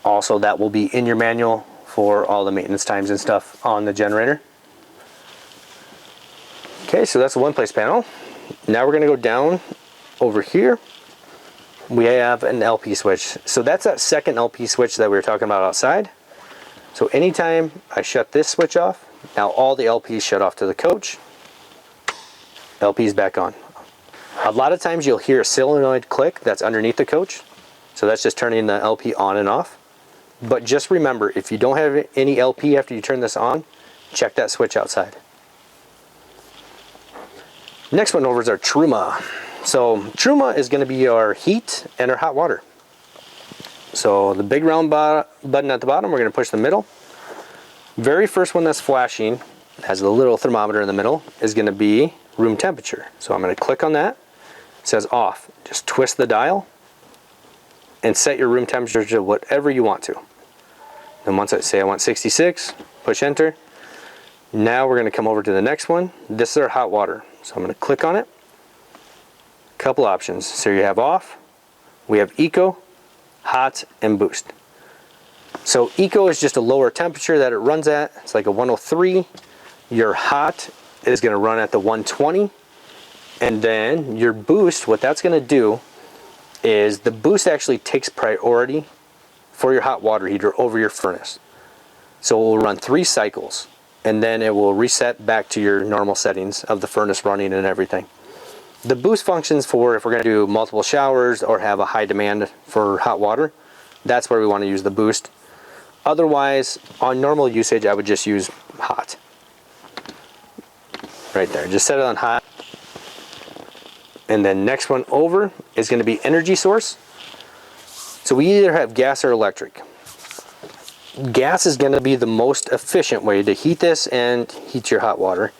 Also, that will be in your manual for all the maintenance times and stuff on the generator. Okay, so that's the one place panel. Now we're going to go down over here. We have an LP switch. So that's that second LP switch that we were talking about outside. So anytime I shut this switch off, now all the LPs shut off to the coach. LP's back on. A lot of times you'll hear a solenoid click that's underneath the coach. So that's just turning the LP on and off. But just remember, if you don't have any LP after you turn this on, check that switch outside. Next one over is our Truma. So Truma is going to be our heat and our hot water. So the big round button at the bottom, we're going to push the middle. Very first one that's flashing, has a little thermometer in the middle, is going to be room temperature. So I'm going to click on that. It says off. Just twist the dial and set your room temperature to whatever you want to. Then once I say I want 66, push enter. Now we're going to come over to the next one. This is our hot water. So I'm going to click on it. Couple options. So you have off, we have eco, hot, and boost. So eco is just a lower temperature that it runs at. It's like a 103. Your hot is going to run at the 120. And then your boost, what that's going to do is the boost actually takes priority for your hot water heater over your furnace. So it will run 3 cycles and then it will reset back to your normal settings of the furnace running and everything. The boost functions for if we're going to do multiple showers or have a high demand for hot water. That's where we want to use the boost. Otherwise, on normal usage, I would just use hot. Right there, just set it on hot. And then next one over is going to be energy source. So we either have gas or electric. Gas is going to be the most efficient way to heat this and heat your hot water.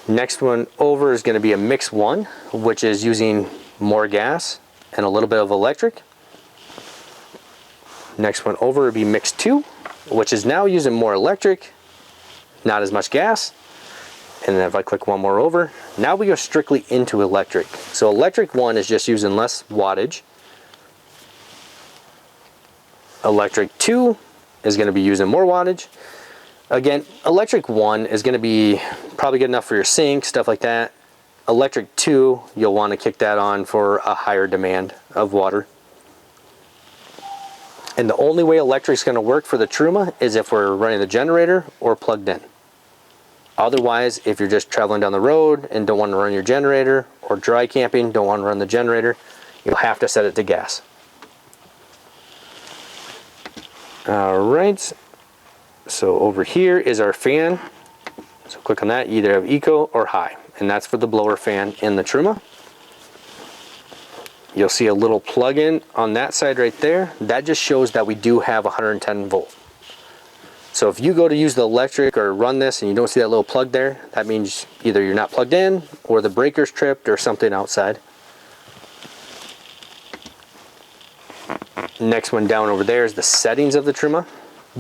Next one over is going to be a mix 1, which is using more gas and a little bit of electric. Next one over would be mix 2, which is now using more electric, not as much gas. And then if I click one more over, now we go strictly into electric. So electric 1 is just using less wattage. Electric 2 is going to be using more wattage. Again, electric 1 is going to be probably good enough for your sink, stuff like that. Electric 2, you'll want to kick that on for a higher demand of water. And the only way electric is going to work for the Truma is if we're running the generator or plugged in. Otherwise, if you're just traveling down the road and don't want to run your generator, or dry camping, don't want to run the generator, you'll have to set it to gas. Alright, so over here is our fan. So click on that, you either have eco or high, and that's for the blower fan in the Truma. You'll see a little plug-in on that side right there. That just shows that we do have 110 volt. So if you go to use the electric or run this and you don't see that little plug there, that means either you're not plugged in or the breaker's tripped or something outside. Next one down over there is the settings of the Truma.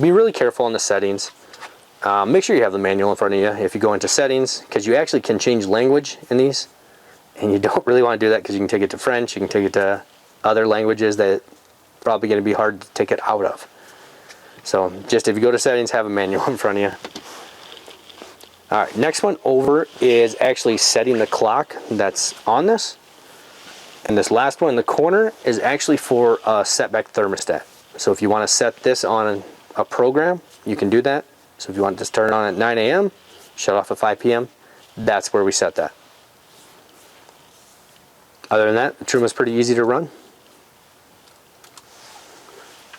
Be really careful on the settings. Make sure you have the manual in front of you if you go into settings, because you actually can change language in these, and you don't really want to do that because you can take it to French, you can take it to other languages that probably going to be hard to take it out of. So just if you go to settings, have a manual in front of you. Alright, next one over is actually setting the clock that's on this. And this last one in the corner is actually for a setback thermostat. So if you want to set this on a program, you can do that. So if you want to turn it on at 9 a.m., shut off at 5 p.m., that's where we set that. Other than that, the trim is pretty easy to run.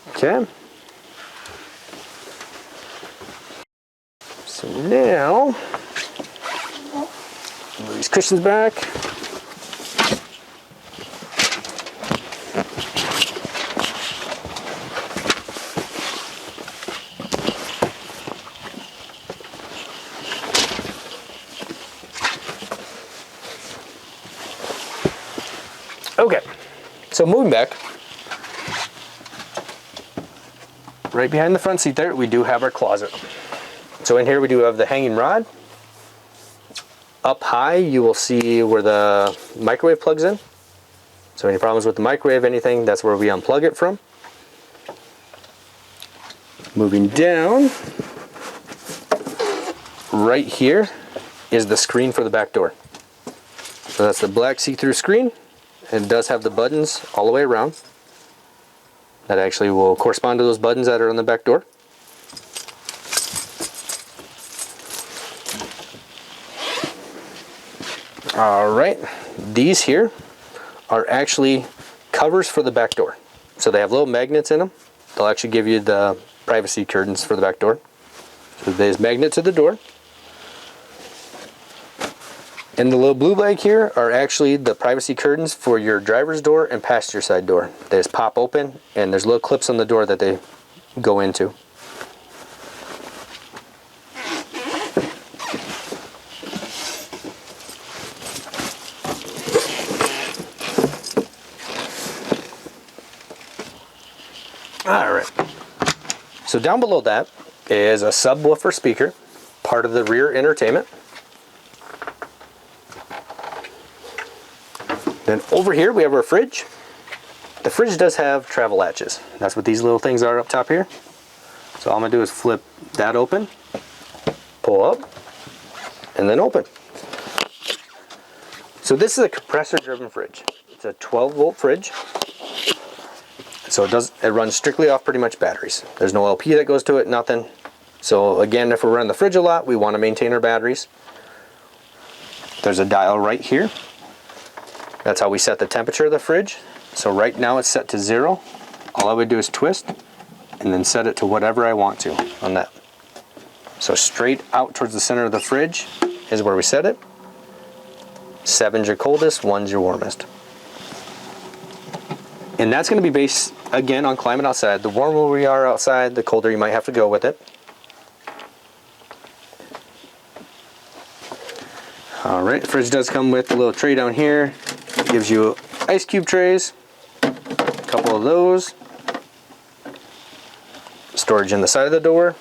Okay. So now, move these cushions back. Okay, so moving back, right behind the front seat there, we do have our closet. So in here we do have the hanging rod. Up high, you will see where the microwave plugs in. So any problems with the microwave, anything, that's where we unplug it from. Moving down, right here is the screen for the back door. So that's the black see-through screen. It does have the buttons all the way around. That actually will correspond to those buttons that are on the back door. Alright, these here are actually covers for the back door. So they have little magnets in them. They'll actually give you the privacy curtains for the back door. So there's magnet to the door. And the little blue leg here are actually the privacy curtains for your driver's door and passenger side door. They just pop open and there's little clips on the door that they go into. Alright, so down below that is a subwoofer speaker, part of the rear entertainment. Then over here we have our fridge. The fridge does have travel latches. That's what these little things are up top here. So all I'm going to do is flip that open, pull up, and then open. So this is a compressor driven fridge. It's a 12-volt fridge. So it runs strictly off pretty much batteries. There's no LP that goes to it, nothing. So again, if we're running the fridge a lot, we want to maintain our batteries. There's a dial right here. That's how we set the temperature of the fridge. So right now it's set to 0. All I would do is twist and then set it to whatever I want to on that. So straight out towards the center of the fridge is where we set it. 7's your coldest, 1's your warmest. And that's going to be based, again, on climate outside. The warmer we are outside, the colder you might have to go with it. Alright, the fridge does come with a little tray down here. It gives you ice cube trays, a couple of those. Storage in the side of the door.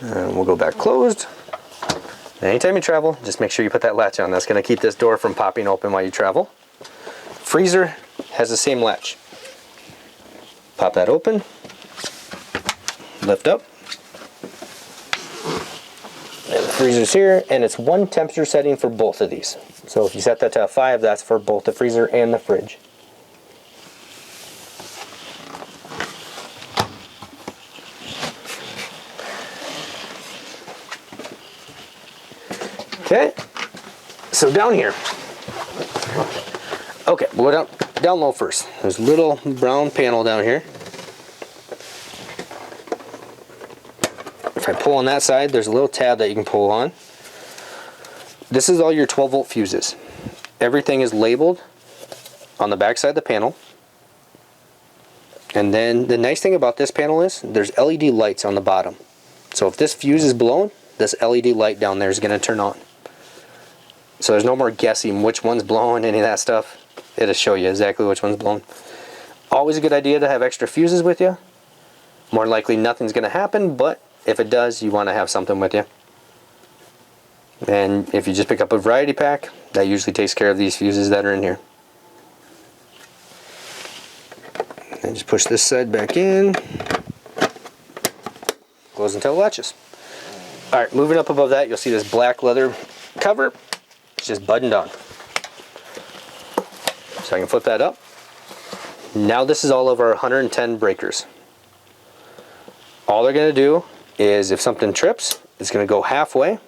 And we'll go back closed. And anytime you travel, just make sure you put that latch on. That's going to keep this door from popping open while you travel. Freezer has the same latch. Pop that open, lift up, and the freezer's here, and it's one temperature setting for both of these. So if you set that to a 5, that's for both the freezer and the fridge. Okay, so down here. Okay, we'll go down low first. There's a little brown panel down here. If I pull on that side, there's a little tab that you can pull on. This is all your 12-volt fuses. Everything is labeled on the back side of the panel. And then the nice thing about this panel is there's LED lights on the bottom. So if this fuse is blown, this LED light down there is going to turn on. So there's no more guessing which one's blown, any of that stuff. It'll show you exactly which one's blown. Always a good idea to have extra fuses with you. More likely nothing's going to happen, but if it does, you want to have something with you. And if you just pick up a variety pack, that usually takes care of these fuses that are in here. And just push this side back in. Close until it latches. Alright, moving up above that, you'll see this black leather cover. It's just buttoned on. So I can flip that up. Now this is all of our 110 breakers. All they're gonna do is if something trips, it's gonna go halfway and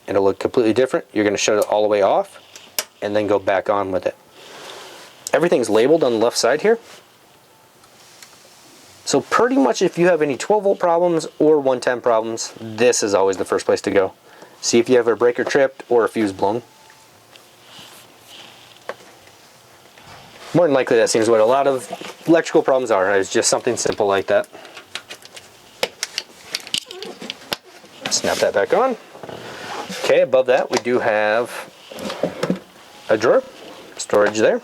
it'll look completely different. You're gonna shut it all the way off and then go back on with it. Everything's labeled on the left side here. So pretty much if you have any 12 volt problems or 110 problems, this is always the first place to go. See if you have a breaker tripped or a fuse blown. More than likely that seems what a lot of electrical problems are. It's just something simple like that. Snap that back on. Okay, above that we do have a drawer, storage there.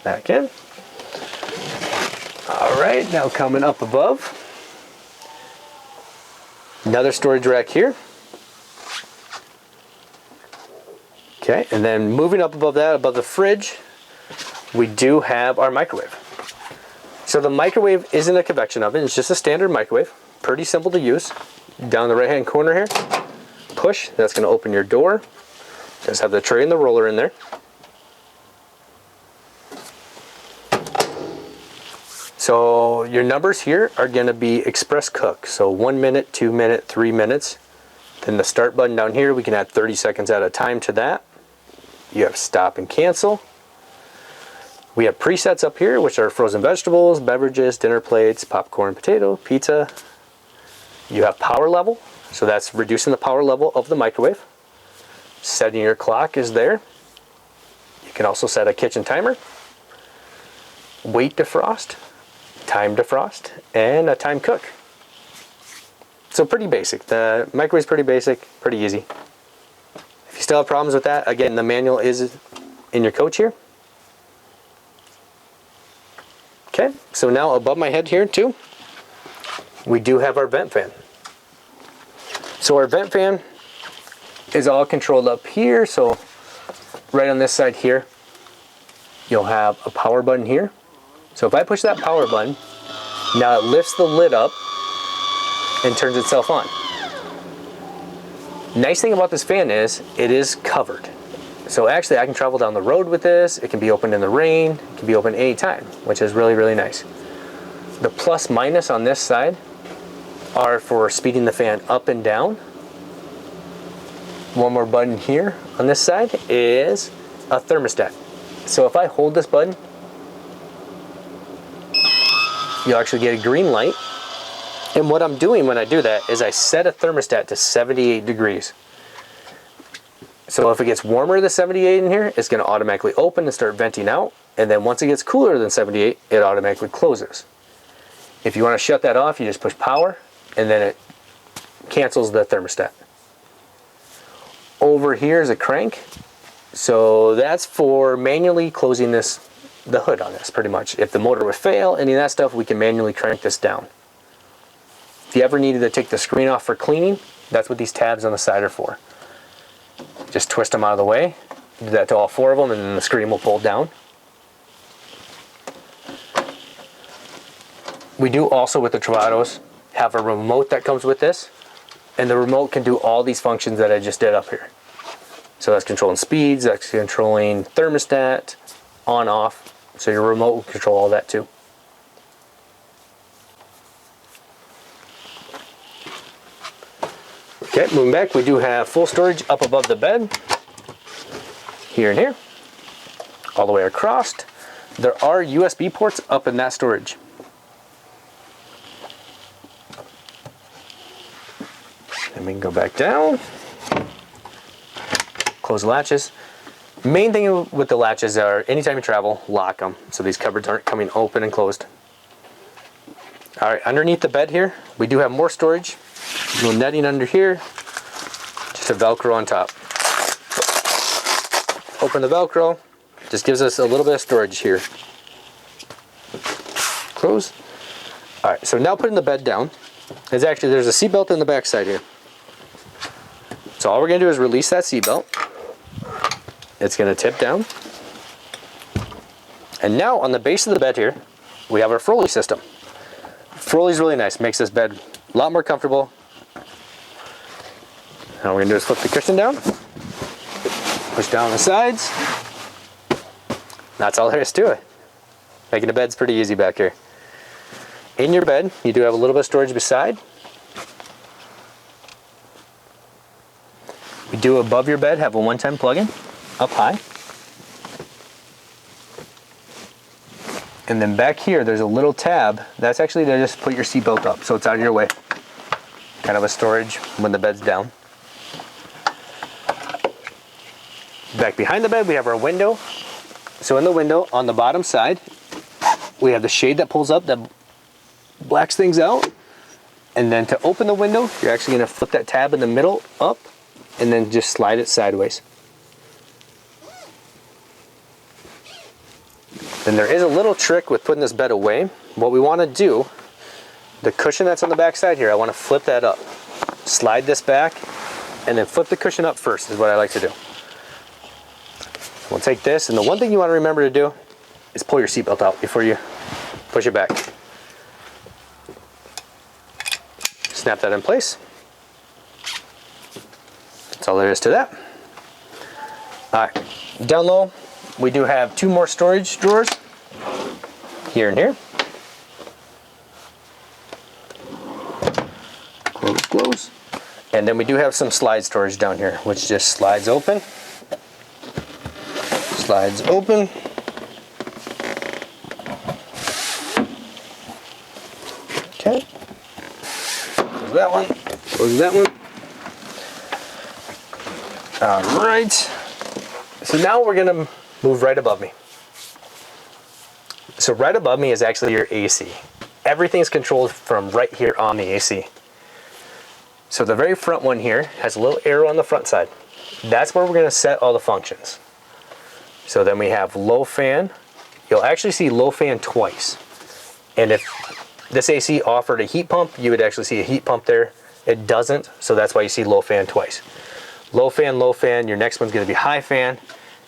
Back in. All right, now coming up above, another storage rack here. Okay, and then moving up above that, above the fridge, we do have our microwave. So the microwave isn't a convection oven, it's just a standard microwave. Pretty simple to use. Down the right hand corner here, push, that's going to open your door. Just have the tray and the roller in there. So your numbers here are going to be express cook. So 1 minute, 2 minute, 3 minutes. Then the start button down here, we can add 30 seconds at a time to that. You have stop and cancel. We have presets up here, which are frozen vegetables, beverages, dinner plates, popcorn, potato, pizza. You have power level, so that's reducing the power level of the microwave. Setting your clock is there. You can also set a kitchen timer, weight defrost, time defrost, and a time cook. So pretty basic. The microwave's pretty basic, pretty easy. If you still have problems with that, again, the manual is in your coach here. Okay, so now above my head here too, we do have our vent fan. So our vent fan is all controlled up here. So right on this side here, you'll have a power button here. So if I push that power button, now it lifts the lid up and turns itself on. Nice thing about this fan is it is covered. So actually I can travel down the road with this. It can be opened in the rain. It can be opened anytime, which is really, really nice. The plus minus on this side are for speeding the fan up and down. One more button here on this side is a thermostat. So if I hold this button, you'll actually get a green light. And what I'm doing when I do that is I set a thermostat to 78 degrees. So if it gets warmer than 78 in here, it's going to automatically open and start venting out. And then once it gets cooler than 78, it automatically closes. If you want to shut that off, you just push power and then it cancels the thermostat. Over here is a crank. So that's for manually closing this, the hood on this pretty much. If the motor would fail, any of that stuff, we can manually crank this down. If you ever needed to take the screen off for cleaning, that's what these tabs on the side are for. Just twist them out of the way. Do that to all four of them and then the screen will pull down. We do also with the Travatos have a remote that comes with this, and the remote can do all these functions that I just did up here. So that's controlling speeds, that's controlling thermostat, on, off. So your remote will control all that too. Okay, moving back, we do have full storage up above the bed, here and here, all the way across. There are USB ports up in that storage. And we can go back down, close the latches. Main thing with the latches are anytime you travel, lock them so these cupboards aren't coming open and closed. All right, underneath the bed here, we do have more storage. A little netting under here, just a Velcro on top. Open the Velcro, just gives us a little bit of storage here. Close. All right, so now putting the bed down, there's a seat belt in the back side here. So all we're gonna do is release that seat belt. It's gonna tip down. And now on the base of the bed here, we have our Froley system. Froley's really nice, makes this bed a lot more comfortable. Now what we're gonna do is flip the cushion down, push down the sides. That's all there is to it. Making the bed's pretty easy back here. In your bed, you do have a little bit of storage beside. We do above your bed have a 110 plug-in, up high. And then back here, there's a little tab. That's actually to just put your seatbelt up so it's out of your way. Kind of a storage when the bed's down. Back behind the bed, we have our window. So in the window, on the bottom side, we have the shade that pulls up that blacks things out. And then to open the window, you're actually gonna flip that tab in the middle up and then just slide it sideways. Then there is a little trick with putting this bed away. What we wanna do, the cushion that's on the back side here, I wanna flip that up. Slide this back and then flip the cushion up first is what I like to do. We'll take this, and the one thing you wanna remember to do is pull your seatbelt out before you push it back. Snap that in place. That's all there is to that. All right, down low, we do have 2 more storage drawers, here and here. Close, close. And then we do have some slide storage down here, which just slides open. Slides open. Okay. Close that one. Close that one. All right. So now we're gonna move right above me. So right above me is actually your AC. Everything's controlled from right here on the AC. So the very front one here has a little arrow on the front side. That's where we're gonna set all the functions. So then we have low fan. You'll actually see low fan twice. And if this AC offered a heat pump, you would actually see a heat pump there. It doesn't, so that's why you see low fan twice. Low fan, your next one's gonna be high fan.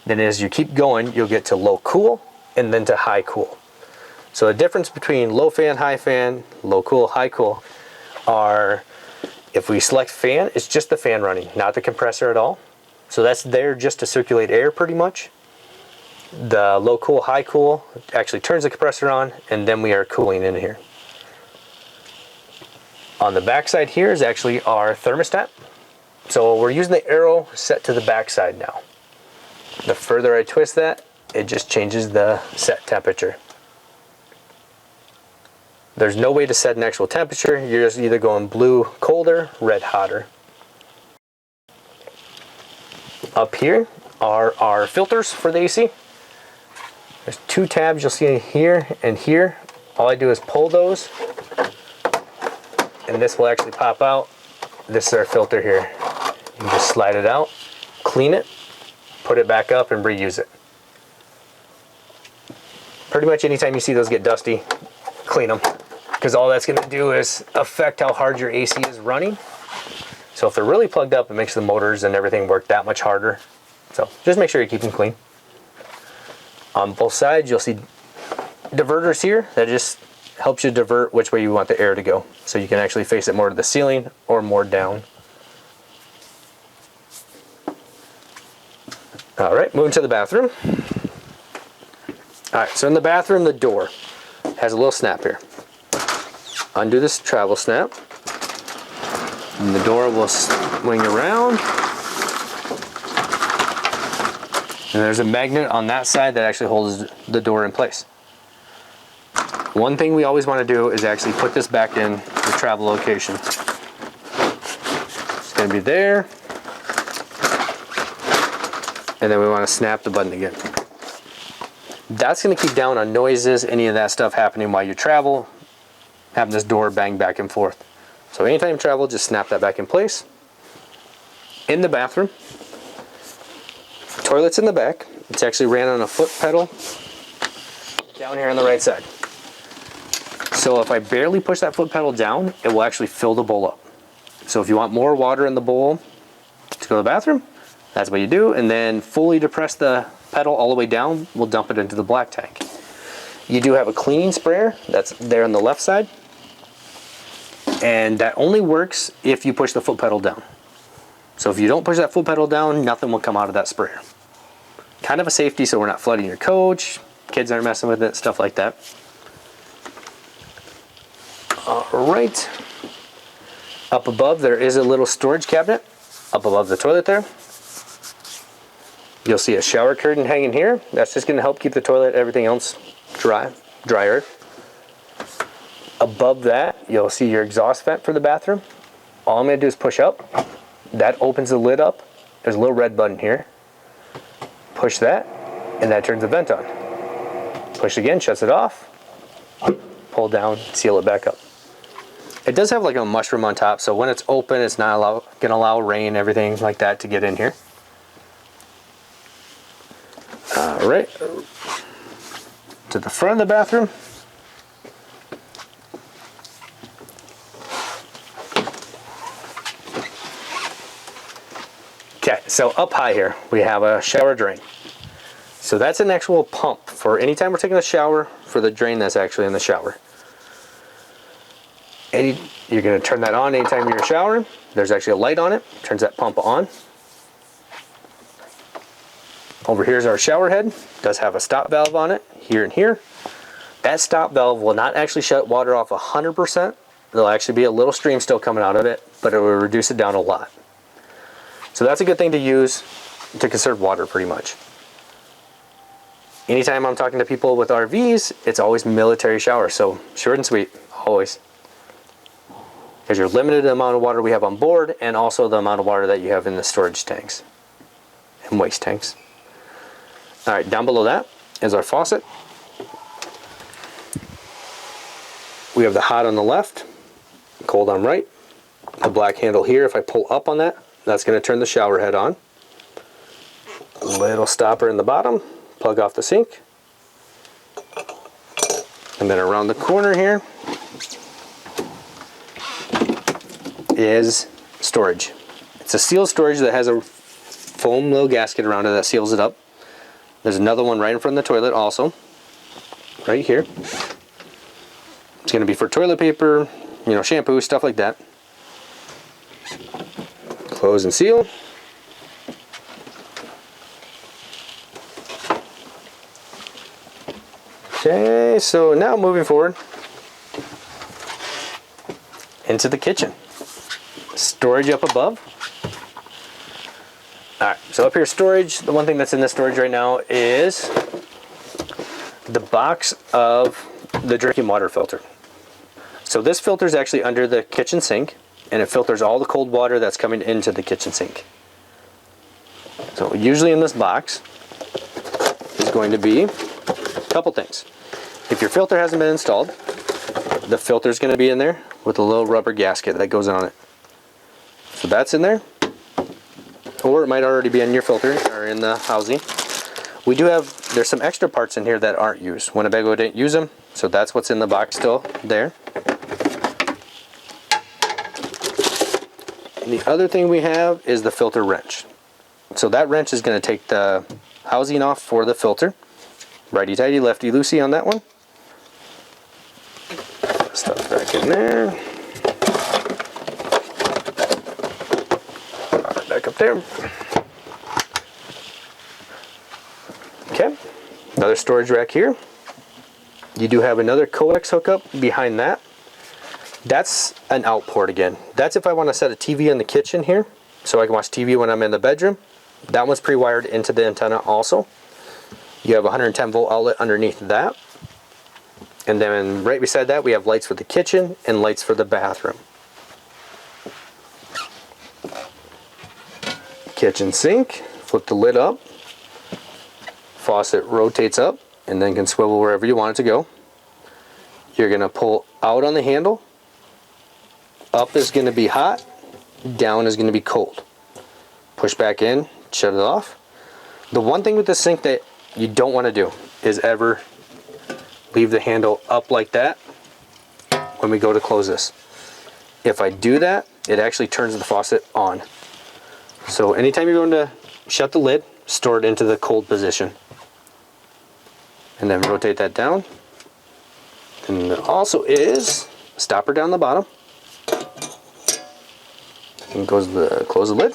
Then as you keep going, you'll get to low cool and then to high cool. So the difference between low fan, low cool, high cool are, if we select fan, it's just the fan running, not the compressor at all. So that's there just to circulate air pretty much. The low cool, high cool actually turns the compressor on, and then we are cooling in here. On the back side here is actually our thermostat. So we're using the arrow set to the back side now. The further I twist that, it just changes the set temperature. There's no way to set an actual temperature. You're just either going blue colder, red hotter. Up here are our filters for the AC. There's 2 tabs you'll see here and here. All I do is pull those, and this will actually pop out. This is our filter here. You just slide it out, clean it, put it back up, and reuse it. Pretty much anytime you see those get dusty, clean them, because all that's going to do is affect how hard your AC is running. So if they're really plugged up, it makes the motors and everything work that much harder. So just make sure you keep them clean. On both sides, you'll see diverters here. That just helps you divert which way you want the air to go. So you can actually face it more to the ceiling or more down. All right, moving to the bathroom. All right, so in the bathroom, the door has a little snap here. Undo this travel snap, and the door will swing around. And there's a magnet on that side that actually holds the door in place. One thing we always want to do is actually put this back in the travel location. It's going to be there. And then we want to snap the button again. That's going to keep down on noises, any of that stuff happening while you travel, having this door bang back and forth. So anytime you travel, just snap that back in place. In the bathroom, toilet's in the back. It's actually ran on a foot pedal down here on the right side. So if I barely push that foot pedal down, it will actually fill the bowl up. So if you want more water in the bowl to go to the bathroom, that's what you do, and then fully depress the pedal all the way down, we'll dump it into the black tank. You do have a cleaning sprayer that's there on the left side, and that only works if you push the foot pedal down. So if you don't push that foot pedal down, nothing will come out of that sprayer. Kind of a safety so we're not flooding your coach, kids aren't messing with it, stuff like that. All right. Up above, there is a little storage cabinet up above the toilet there. You'll see a shower curtain hanging here. That's just going to help keep the toilet, everything else drier. Above that, you'll see your exhaust vent for the bathroom. All I'm going to do is push up. That opens the lid up. There's a little red button here. Push that, and that turns the vent on. Push again, shuts it off. Pull down, seal it back up. It does have like a mushroom on top, so when it's open, it's not going to allow rain, everything like that to get in here. All right, to the front of the bathroom. Okay, so up high here, we have a shower drain. So that's an actual pump for anytime we're taking a shower, for the drain that's actually in the shower. And you're going to turn that on anytime you're showering. There's actually a light on it, turns that pump on. Over here is our shower head. It does have a stop valve on it, here and here. That stop valve will not actually shut water off 100%. There'll actually be a little stream still coming out of it, but it will reduce it down a lot. So that's a good thing to use to conserve water pretty much. Anytime I'm talking to people with RVs, it's always military shower, so short and sweet, always. Because you're limited to the amount of water we have on board and also the amount of water that you have in the storage tanks and waste tanks. All right, down below that is our faucet. We have the hot on the left, cold on right. The black handle here, if I pull up on that, that's going to turn the shower head on. A little stopper in the bottom, plug off the sink. And then around the corner here is storage. It's a sealed storage that has a foam little gasket around it that seals it up. There's another one right in front of the toilet also, right here. It's going to be for toilet paper, you know, shampoo, stuff like that. Close and seal. Okay, so now moving forward into the kitchen. Storage up above. Alright, so up here storage, the one thing that's in the storage right now is the box of the drinking water filter. So this filter is actually under the kitchen sink, and it filters all the cold water that's coming into the kitchen sink. So usually in this box is going to be a couple things. If your filter hasn't been installed, the filter is going to be in there with a little rubber gasket that goes on it. So that's in there. Or it might already be in your filter or in the housing. We do have, there's some extra parts in here that aren't used. Winnebago didn't use them, so that's what's in the box still there. And the other thing we have is the filter wrench. So that wrench is going to take the housing off for the filter. Righty tighty, lefty loosey on that one. Stuff back in there. Back up there. Okay, another storage rack here. You do have another coax hookup behind that. That's an out port again. That's if I want to set a TV in the kitchen here, so I can watch TV when I'm in the bedroom. That one's pre-wired into the antenna also. You have a 110 volt outlet underneath that. And then right beside that we have lights for the kitchen and lights for the bathroom. Kitchen sink, flip the lid up. Faucet rotates up and then can swivel wherever you want it to go. You're going to pull out on the handle. Up is going to be hot, down is going to be cold. Push back in, shut it off. The one thing with the sink that you don't want to do is ever leave the handle up like that when we go to close this. If I do that, it actually turns the faucet on. So anytime you're going to shut the lid, store it into the cold position. And then rotate that down. And there also is a stopper down the bottom. And close the lid.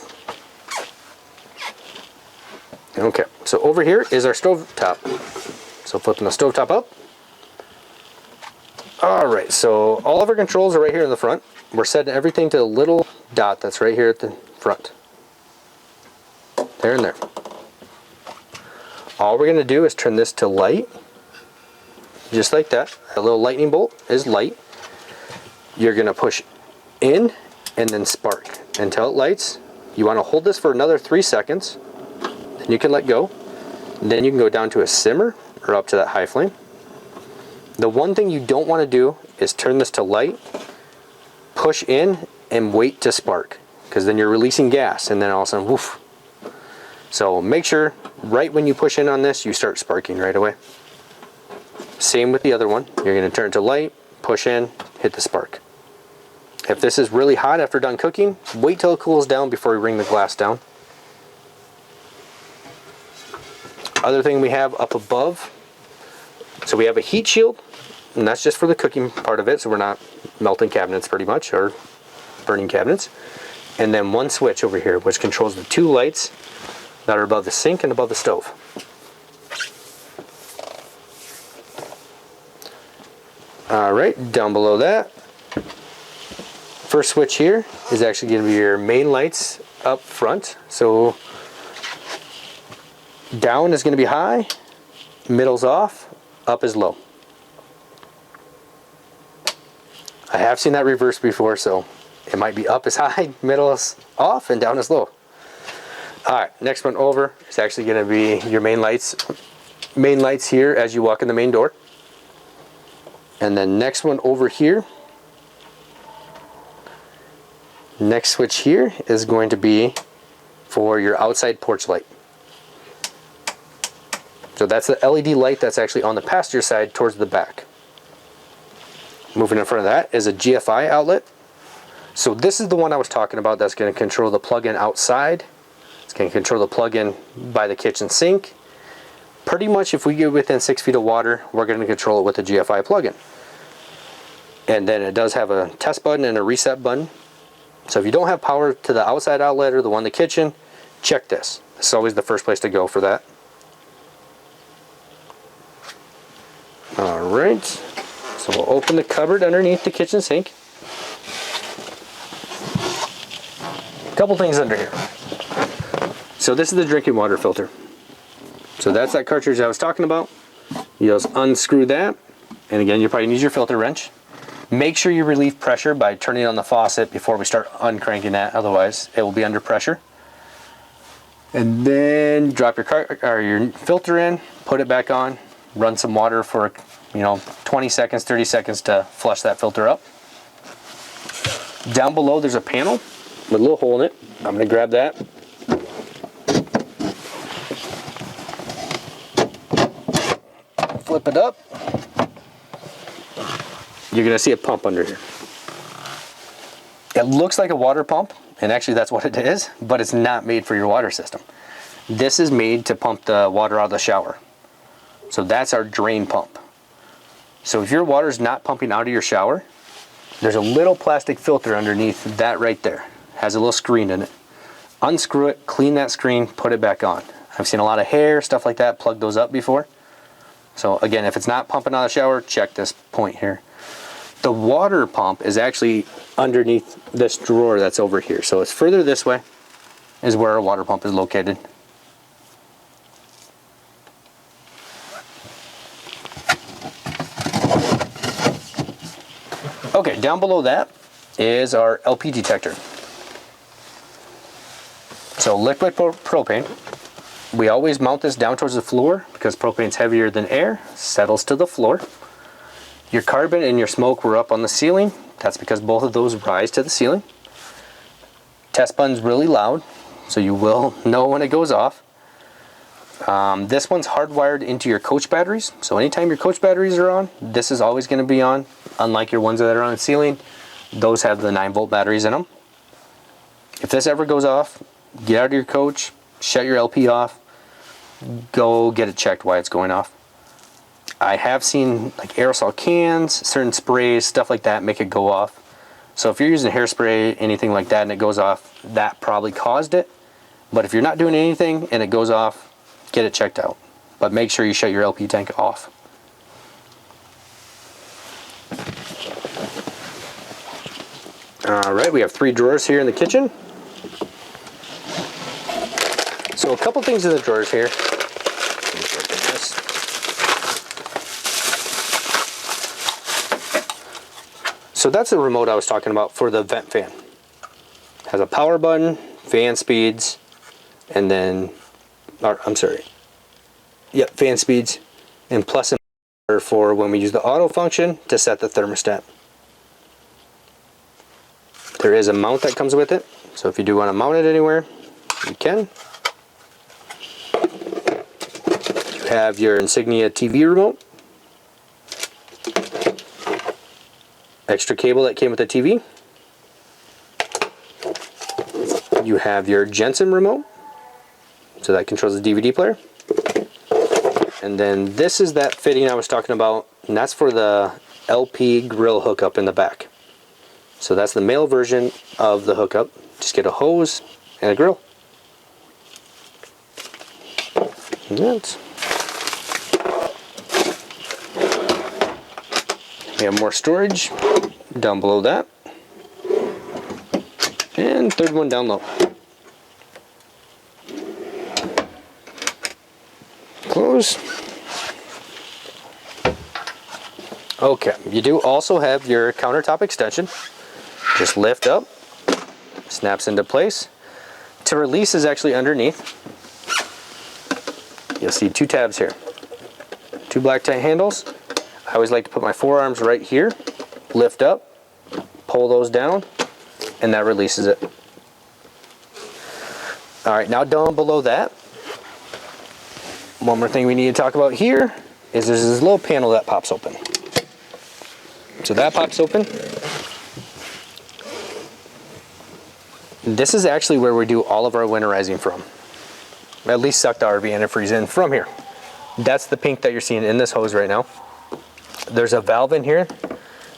Okay, so over here is our stove top. So flipping the stovetop up. All right, so all of our controls are right here in the front. We're setting everything to the little dot that's right here at the front. There and there. All we're gonna do is turn this to light, just like that. The little lightning bolt is light. You're gonna push in and then spark until it lights. You wanna hold this for another 3 seconds, then you can let go. Then you can go down to a simmer or up to that high flame. The one thing you don't wanna do is turn this to light, push in and wait to spark, because then you're releasing gas and then all of a sudden, woof. So make sure right when you push in on this, you start sparking right away. Same with the other one. You're gonna turn it to light, push in, hit the spark. If this is really hot after done cooking, wait till it cools down before you bring the glass down. Other thing we have up above, so we have a heat shield, and that's just for the cooking part of it, so we're not melting cabinets pretty much, or burning cabinets. And then one switch over here, which controls the 2 lights that are above the sink and above the stove. All right, down below that, first switch here is actually going to be your main lights up front. So down is going to be high, middle's off, up is low. I have seen that reverse before, so it might be up is high, middle is off, and down is low. Alright, next one over is actually going to be your main lights here as you walk in the main door. And then next one over here, next switch here is going to be for your outside porch light. So that's the LED light that's actually on the passenger side towards the back. Moving in front of that is a GFI outlet. So this is the one I was talking about that's going to control the plug-in outside. It's going to control the plug-in by the kitchen sink. Pretty much if we get within 6 feet of water, we're going to control it with the GFI plug-in. And then it does have a test button and a reset button. So if you don't have power to the outside outlet or the one in the kitchen, check this. This is always the first place to go for that. Alright, so we'll open the cupboard underneath the kitchen sink. A couple things under here. So this is the drinking water filter. So that's that cartridge I was talking about. You just unscrew that, and again you probably need your filter wrench. Make sure you relieve pressure by turning on the faucet before we start uncranking that, otherwise it will be under pressure. And then drop your filter in, put it back on, run some water for 20 seconds, 30 seconds to flush that filter up. Down below there's a panel with a little hole in it. I'm going to grab that. Flip it up. You're going to see a pump under here. It looks like a water pump, and actually that's what it is, but it's not made for your water system. This is made to pump the water out of the shower. So that's our drain pump. So if your water is not pumping out of your shower, there's a little plastic filter underneath that right there. It has a little screen in it. Unscrew it, clean that screen, put it back on. I've seen a lot of hair, stuff like that, plug those up before. So again, if it's not pumping out of the shower, check this point here. The water pump is actually underneath this drawer that's over here. So it's further this way is where our water pump is located. Okay, down below that is our LP detector. So liquid propane. We always mount this down towards the floor because propane's heavier than air, settles to the floor. Your carbon and your smoke were up on the ceiling. That's because both of those rise to the ceiling. Test button's really loud, so you will know when it goes off. This one's hardwired into your coach batteries, so anytime your coach batteries are on, this is always going to be on. Unlike your ones that are on the ceiling, those have the 9-volt batteries in them. If this ever goes off, get out of your coach, shut your LP off, go get it checked why it's going off. I have seen like aerosol cans, certain sprays, stuff like that make it go off. So if you're using hairspray, anything like that, and it goes off, that probably caused it. But if you're not doing anything and it goes off, get it checked out. but make sure you shut your LP tank off. All right, we have 3 drawers here in the kitchen. So a couple things in the drawers here. So that's the remote I was talking about for the vent fan. Has a power button, fan speeds, and then, fan speeds, and plus and for when we use the auto function to set the thermostat. There is a mount that comes with it, so if you do want to mount it anywhere, you can. You have your Insignia TV remote. Extra cable that came with the TV. You have your Jensen remote, so that controls the DVD player. And then this is that fitting I was talking about, and that's for the LP grill hookup in the back. So that's the male version of the hookup. Just get a hose and a grill. And that's. We have more storage down below that. And third one down low. Close. Okay, you do also have your countertop extension. Just lift up, snaps into place. To release is actually underneath. You'll see 2 tabs here. 2 black tight handles. I always like to put my forearms right here, lift up, pull those down, and that releases it. All right, now down below that, one more thing we need to talk about here is there's this little panel that pops open. So that pops open. This is actually where we do all of our winterizing from. At least suck the RV antifreeze in from here. That's the pink that you're seeing in this hose right now. There's a valve in here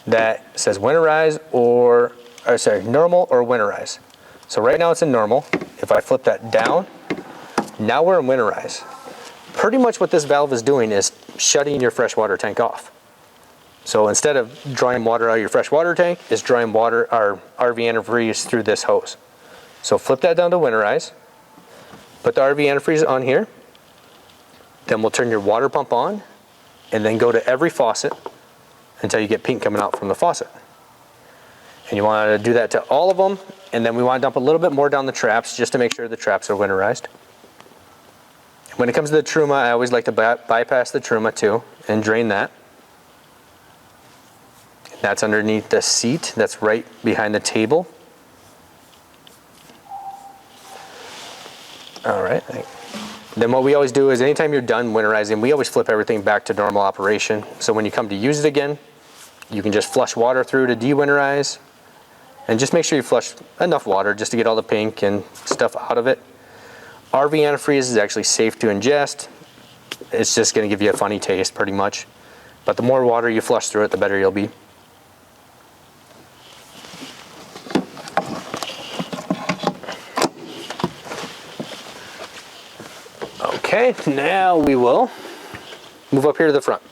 that says winterize normal or winterize. So right now it's in normal. If I flip that down, now we're in winterize. Pretty much what this valve is doing is shutting your freshwater tank off. So instead of drawing water out of your freshwater tank, it's drawing water, our RV antifreeze through this hose. So flip that down to winterize, put the RV antifreeze on here, then we'll turn your water pump on, and then go to every faucet until you get pink coming out from the faucet. And you want to do that to all of them, and then we want to dump a little bit more down the traps just to make sure the traps are winterized. When it comes to the Truma, I always like to bypass the Truma too and drain that. That's underneath the seat that's right behind the table. All right. Then what we always do is anytime you're done winterizing, we always flip everything back to normal operation. So when you come to use it again, you can just flush water through to de-winterize, and just make sure you flush enough water just to get all the pink and stuff out of it. RV antifreeze is actually safe to ingest. It's just going to give you a funny taste pretty much. But the more water you flush through it, the better you'll be. Okay, now we will move up here to the front.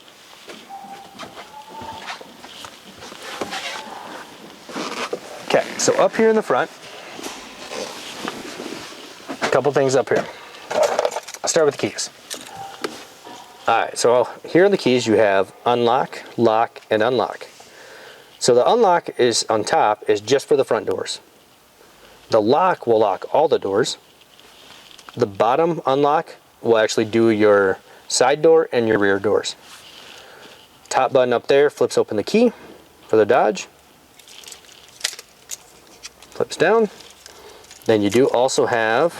Okay, so up here in the front, a couple things up here. I'll start with the keys. All right, so here are the keys. You have unlock, lock, and unlock. So the unlock is on top is just for the front doors. The lock will lock all the doors. The bottom unlock will actually do your side door and your rear doors. Top button up there flips open the key for the Dodge. Flips down. Then you do also have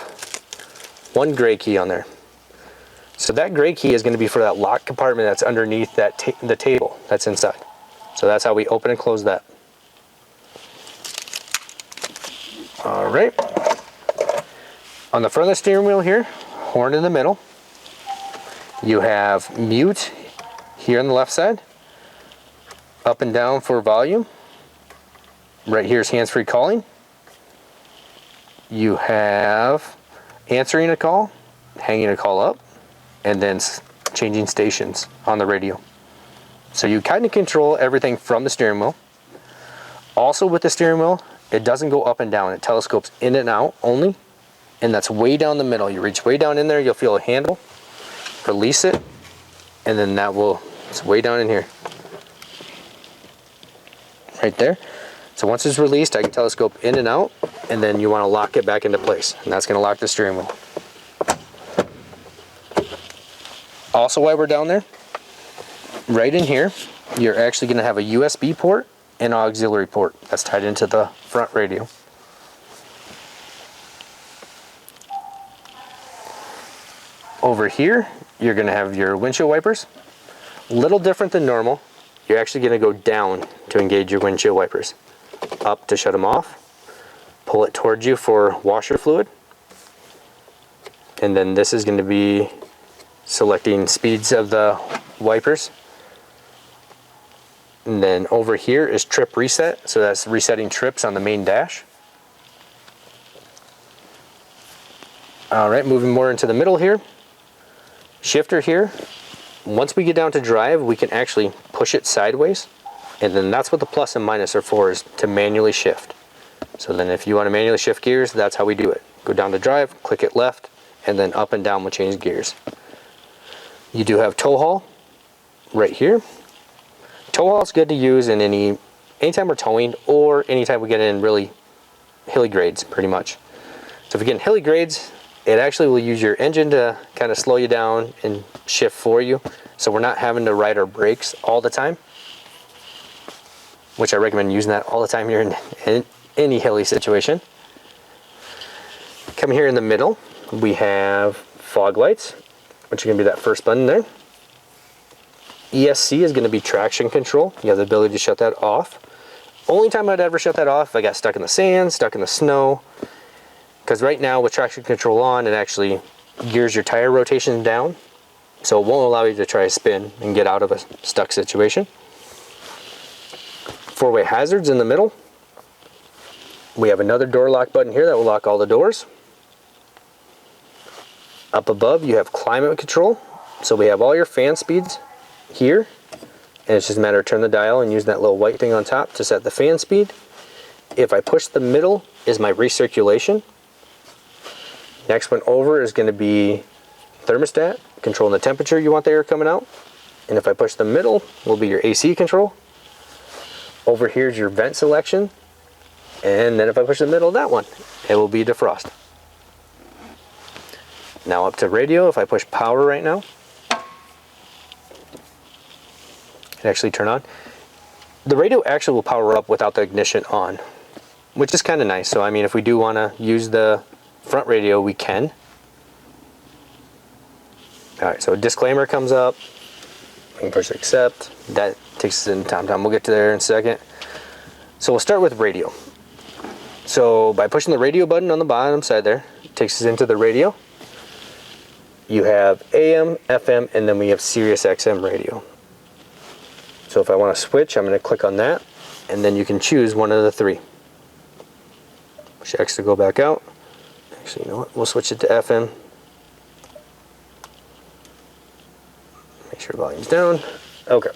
one gray key on there. So that gray key is going to be for that lock compartment that's underneath that the table that's inside. So that's how we open and close that. All right. On the front of the steering wheel here, horn in the middle. You have mute here on the left side. Up and down for volume. Right here is hands-free calling. You have answering a call, hanging a call up, and then changing stations on the radio. So you kind of control everything from the steering wheel. Also with the steering wheel, it doesn't go up and down. It telescopes in and out only, and that's way down the middle. You reach way down in there, you'll feel a handle, release it, and then it's way down in here. Right there. So once it's released, I can telescope in and out, and then you want to lock it back into place, and that's going to lock the steering wheel. Also, while we're down there, right in here, you're actually going to have a USB port and an auxiliary port that's tied into the front radio. Over here, you're going to have your windshield wipers. A little different than normal. You're actually going to go down to engage your windshield wipers. Up to shut them off. Pull it towards you for washer fluid. And then this is going to be selecting speeds of the wipers. And then over here is trip reset, so that's resetting trips on the main dash. All right, moving more into the middle here. Shifter here. Once we get down to drive, we can actually push it sideways, and then that's what the plus and minus are for, is to manually shift. So then if you want to manually shift gears, that's how we do it. Go down to drive, click it left, and then up and down will change gears. You do have tow haul right here. Tow haul is good to use in anytime we're towing, or anytime we get in really hilly grades, pretty much. So if we get in hilly grades, it actually will use your engine to kind of slow you down and shift for you, so we're not having to ride our brakes all the time, which I recommend using that all the time here in any hilly situation. Coming here in the middle, we have fog lights, which are going to be that first button there. ESC is going to be traction control. You have the ability to shut that off. Only time I'd ever shut that off if I got stuck in the sand, stuck in the snow, because right now with traction control on, it actually gears your tire rotation down, so it won't allow you to try to spin and get out of a stuck situation. Four-way hazards in the middle. We have another door lock button here that will lock all the doors. Up above you have climate control, so we have all your fan speeds here, and it's just a matter of turn the dial and use that little white thing on top to set the fan speed. If I push the middle is my recirculation. Next one over is going to be thermostat, controlling the temperature you want the air coming out. And if I push the middle, will be your AC control. Over here is your vent selection. And then if I push the middle of that one, it will be defrost. Now up to radio, if I push power right now, it actually turn on. The radio actually will power up without the ignition on, which is kind of nice. So I mean, if we do want to use the front radio, we can. All right, so a disclaimer comes up. We can push accept. That takes us in time. We'll get to there in a second. So we'll start with radio. So by pushing the radio button on the bottom side there, it takes us into the radio. You have AM, FM, and then we have Sirius XM radio. So if I want to switch, I'm going to click on that, and then you can choose one of the three. Push X to go back out. Actually, you know what? We'll switch it to FM. Make sure volume's down. Okay.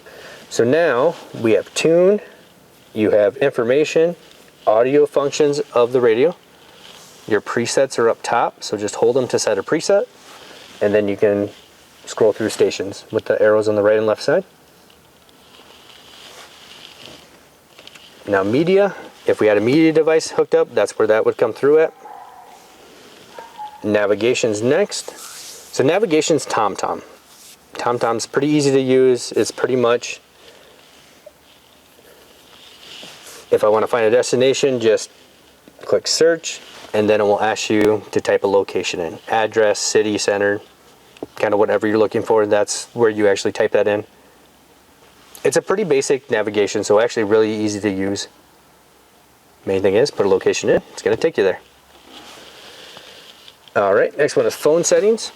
So now we have tune. You have information, audio functions of the radio. Your presets are up top, so just hold them to set a preset, and then you can scroll through stations with the arrows on the right and left side. Now media, if we had a media device hooked up, that's where that would come through at. Navigation's next. So navigation's TomTom. TomTom's pretty easy to use. It's pretty much, if I want to find a destination, just click search, and then it will ask you to type a location in. Address, city, center, kind of whatever you're looking for, that's where you actually type that in. It's a pretty basic navigation, so actually really easy to use. Main thing is, put a location in, it's going to take you there. Alright, next one is phone settings.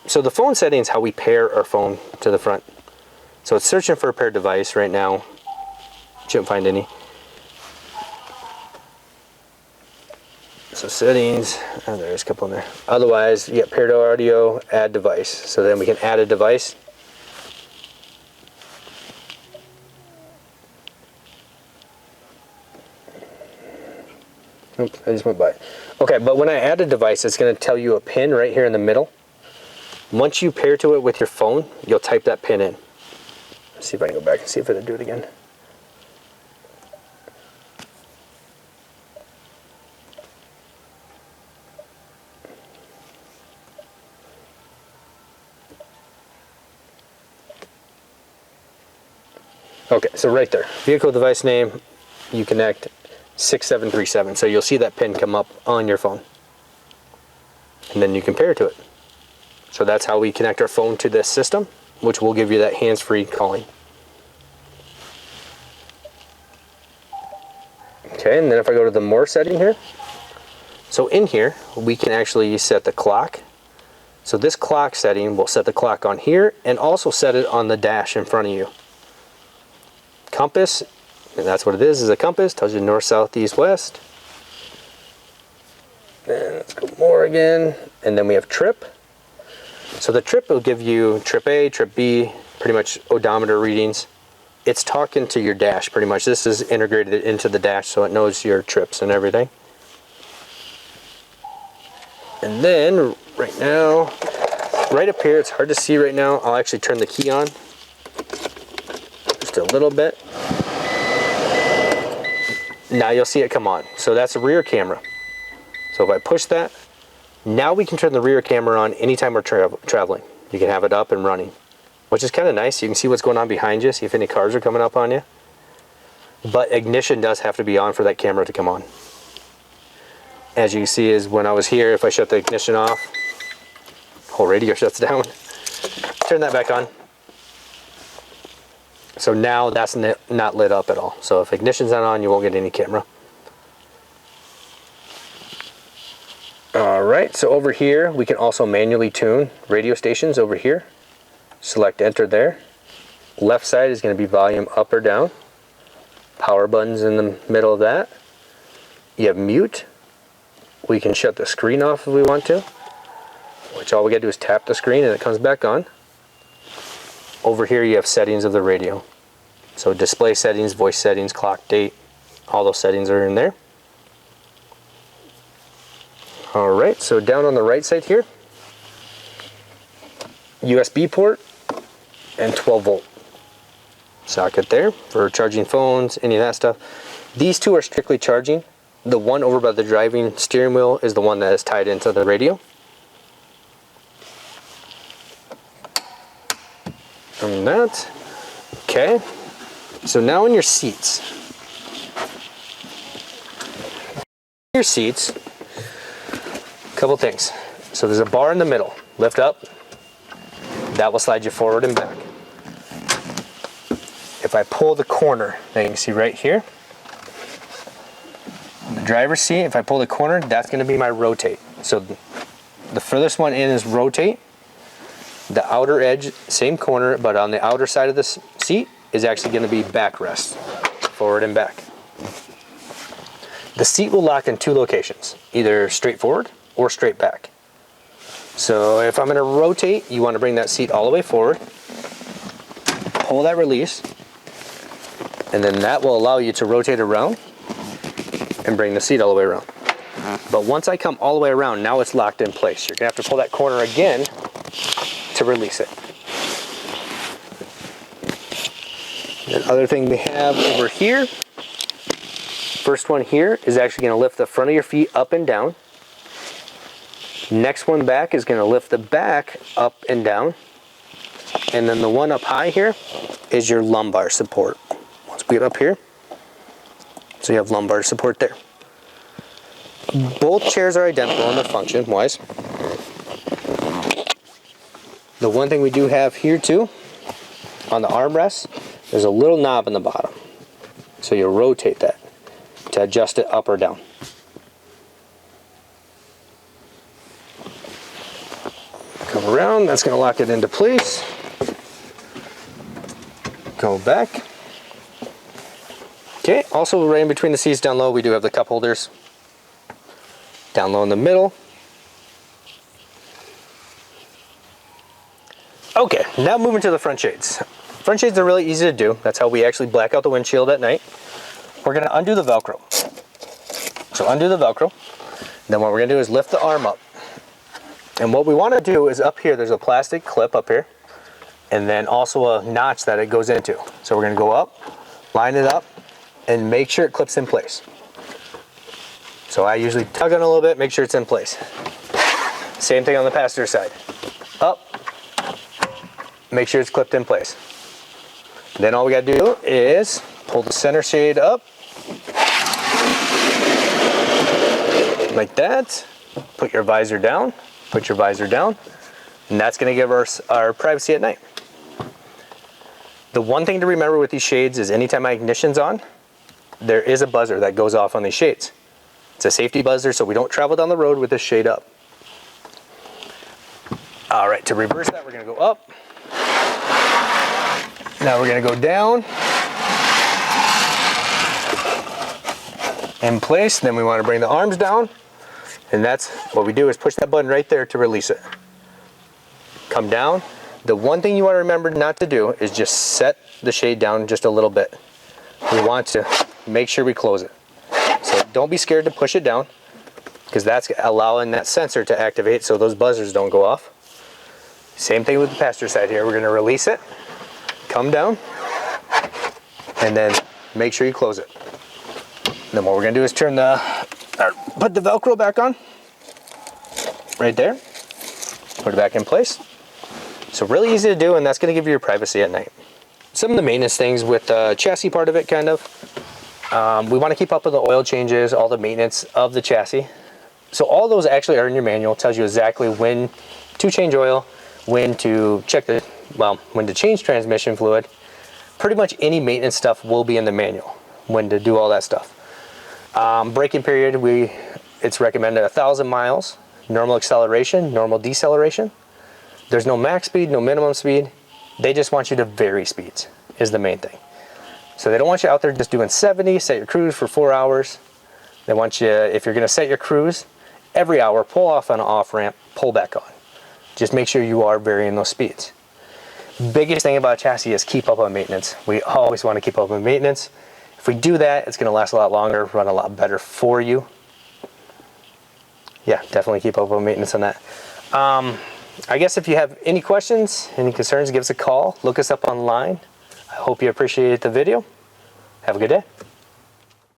So the phone settings is how we pair our phone to the front. So it's searching for a paired device right now. Shouldn't find any. So so settings, oh, there's a couple in there. Otherwise, you get paired audio, add device. So then we can add a device. Oops, I just went by. Okay, but when I add a device, it's going to tell you a pin right here in the middle. Once you pair to it with your phone, you'll type that pin in. Let's see if I can go back and see if it'll do it again. Okay, so right there, vehicle device name, you connect 6737. So you'll see that pin come up on your phone. And then you can pair to it. So that's how we connect our phone to this system, which will give you that hands-free calling. Okay, and then if I go to the more setting here, so in here, we can actually set the clock. So this clock setting will set the clock on here and also set it on the dash in front of you. Compass, and that's what it is a compass, tells you north, south, east, west. Then let's go more again, and then we have trip. So the trip will give you trip A, trip B, pretty much odometer readings. It's talking to your dash pretty much. This is integrated into the dash so it knows your trips and everything. And then right now, right up here, it's hard to see right now. I'll actually turn the key on just a little bit. Now you'll see it come on. So that's a rear camera. So if I push that, now we can turn the rear camera on anytime we're traveling. You can have it up and running, which is kind of nice. You can see what's going on behind you, see if any cars are coming up on you. But ignition does have to be on for that camera to come on. As you can see is when I was here, if I shut the ignition off, whole radio shuts down. Turn that back on. So now that's not lit up at all. So if ignition's not on, you won't get any camera. All right, so over here, we can also manually tune radio stations over here. Select enter there. Left side is going to be volume up or down. Power buttons in the middle of that. You have mute. We can shut the screen off if we want to, which all we got to do is tap the screen and it comes back on. Over here you have settings of the radio. So display settings, voice settings, clock, date, all those settings are in there. All right, so down on the right side here, USB port and 12 volt socket there for charging phones, any of that stuff. These two are strictly charging. The one over by the driving steering wheel is the one that is tied into the radio. And that, okay. So now in your seats, a couple things. So there's a bar in the middle. Lift up. That will slide you forward and back. If I pull the corner, now you can see right here, the driver's seat, if I pull the corner, that's going to be my rotate. So the furthest one in is rotate. The outer edge, same corner, but on the outer side of the seat is actually going to be backrest, forward and back. The seat will lock in two locations, either straight forward or straight back. So if I'm going to rotate, you want to bring that seat all the way forward, pull that release, and then that will allow you to rotate around and bring the seat all the way around. But once I come all the way around, now it's locked in place. You're going to have to pull that corner again to release it. The other thing we have over here, first one here is actually going to lift the front of your feet up and down. Next one back is going to lift the back up and down. And then the one up high here is your lumbar support. Once we get up here, so you have lumbar support there. Both chairs are identical in their function wise. The one thing we do have here too, on the armrest, there's a little knob in the bottom. So you'll rotate that to adjust it up or down. Come around, that's going to lock it into place. Go back. Okay, also right in between the seats down low, we do have the cup holders down low in the middle. Okay, now moving to the front shades. Front shades are really easy to do. That's how we actually black out the windshield at night. We're gonna undo the Velcro. So undo the Velcro. Then what we're gonna do is lift the arm up. And what we wanna do is up here, there's a plastic clip up here, and then also a notch that it goes into. So we're gonna go up, line it up, and make sure it clips in place. So I usually tug on a little bit, make sure it's in place. Same thing on the passenger side. Up, make sure it's clipped in place. Then all we gotta do is pull the center shade up, like that. Put your visor down, and that's gonna give us our privacy at night. The one thing to remember with these shades is anytime my ignition's on, there is a buzzer that goes off on these shades. It's a safety buzzer, so we don't travel down the road with this shade up. All right, to reverse that, we're gonna go up. Now we're gonna go down. In place, then we wanna bring the arms down, and that's what we do is push that button right there to release it. Come down. The one thing you wanna remember not to do is just set the shade down just a little bit. We want to make sure we close it. So don't be scared to push it down, because that's allowing that sensor to activate so those buzzers don't go off. Same thing with the passenger side here. We're gonna release it, come down, and then make sure you close it. Then what we're gonna do is put the Velcro back on, right there. Put it back in place. So really easy to do, and that's gonna give you your privacy at night. Some of the maintenance things with the chassis part of it, kind of. We want to keep up with the oil changes, all the maintenance of the chassis. So all those actually are in your manual. It tells you exactly when to change oil, when to when to change transmission fluid. Pretty much any maintenance stuff will be in the manual, when to do all that stuff. Braking period, it's recommended 1,000 miles, normal acceleration, normal deceleration. There's no max speed, no minimum speed. They just want you to vary speeds, is the main thing. So they don't want you out there just doing 70, set your cruise for 4 hours. They want you, if you're gonna set your cruise, every hour, pull off on an off ramp, pull back on. Just make sure you are varying those speeds. Biggest thing about a chassis is keep up on maintenance. We always wanna keep up on maintenance. If we do that, it's gonna last a lot longer, run a lot better for you. Yeah, definitely keep up on maintenance on that. I guess if you have any questions, any concerns, give us a call. Look us up online. I hope you appreciated the video. Have a good day.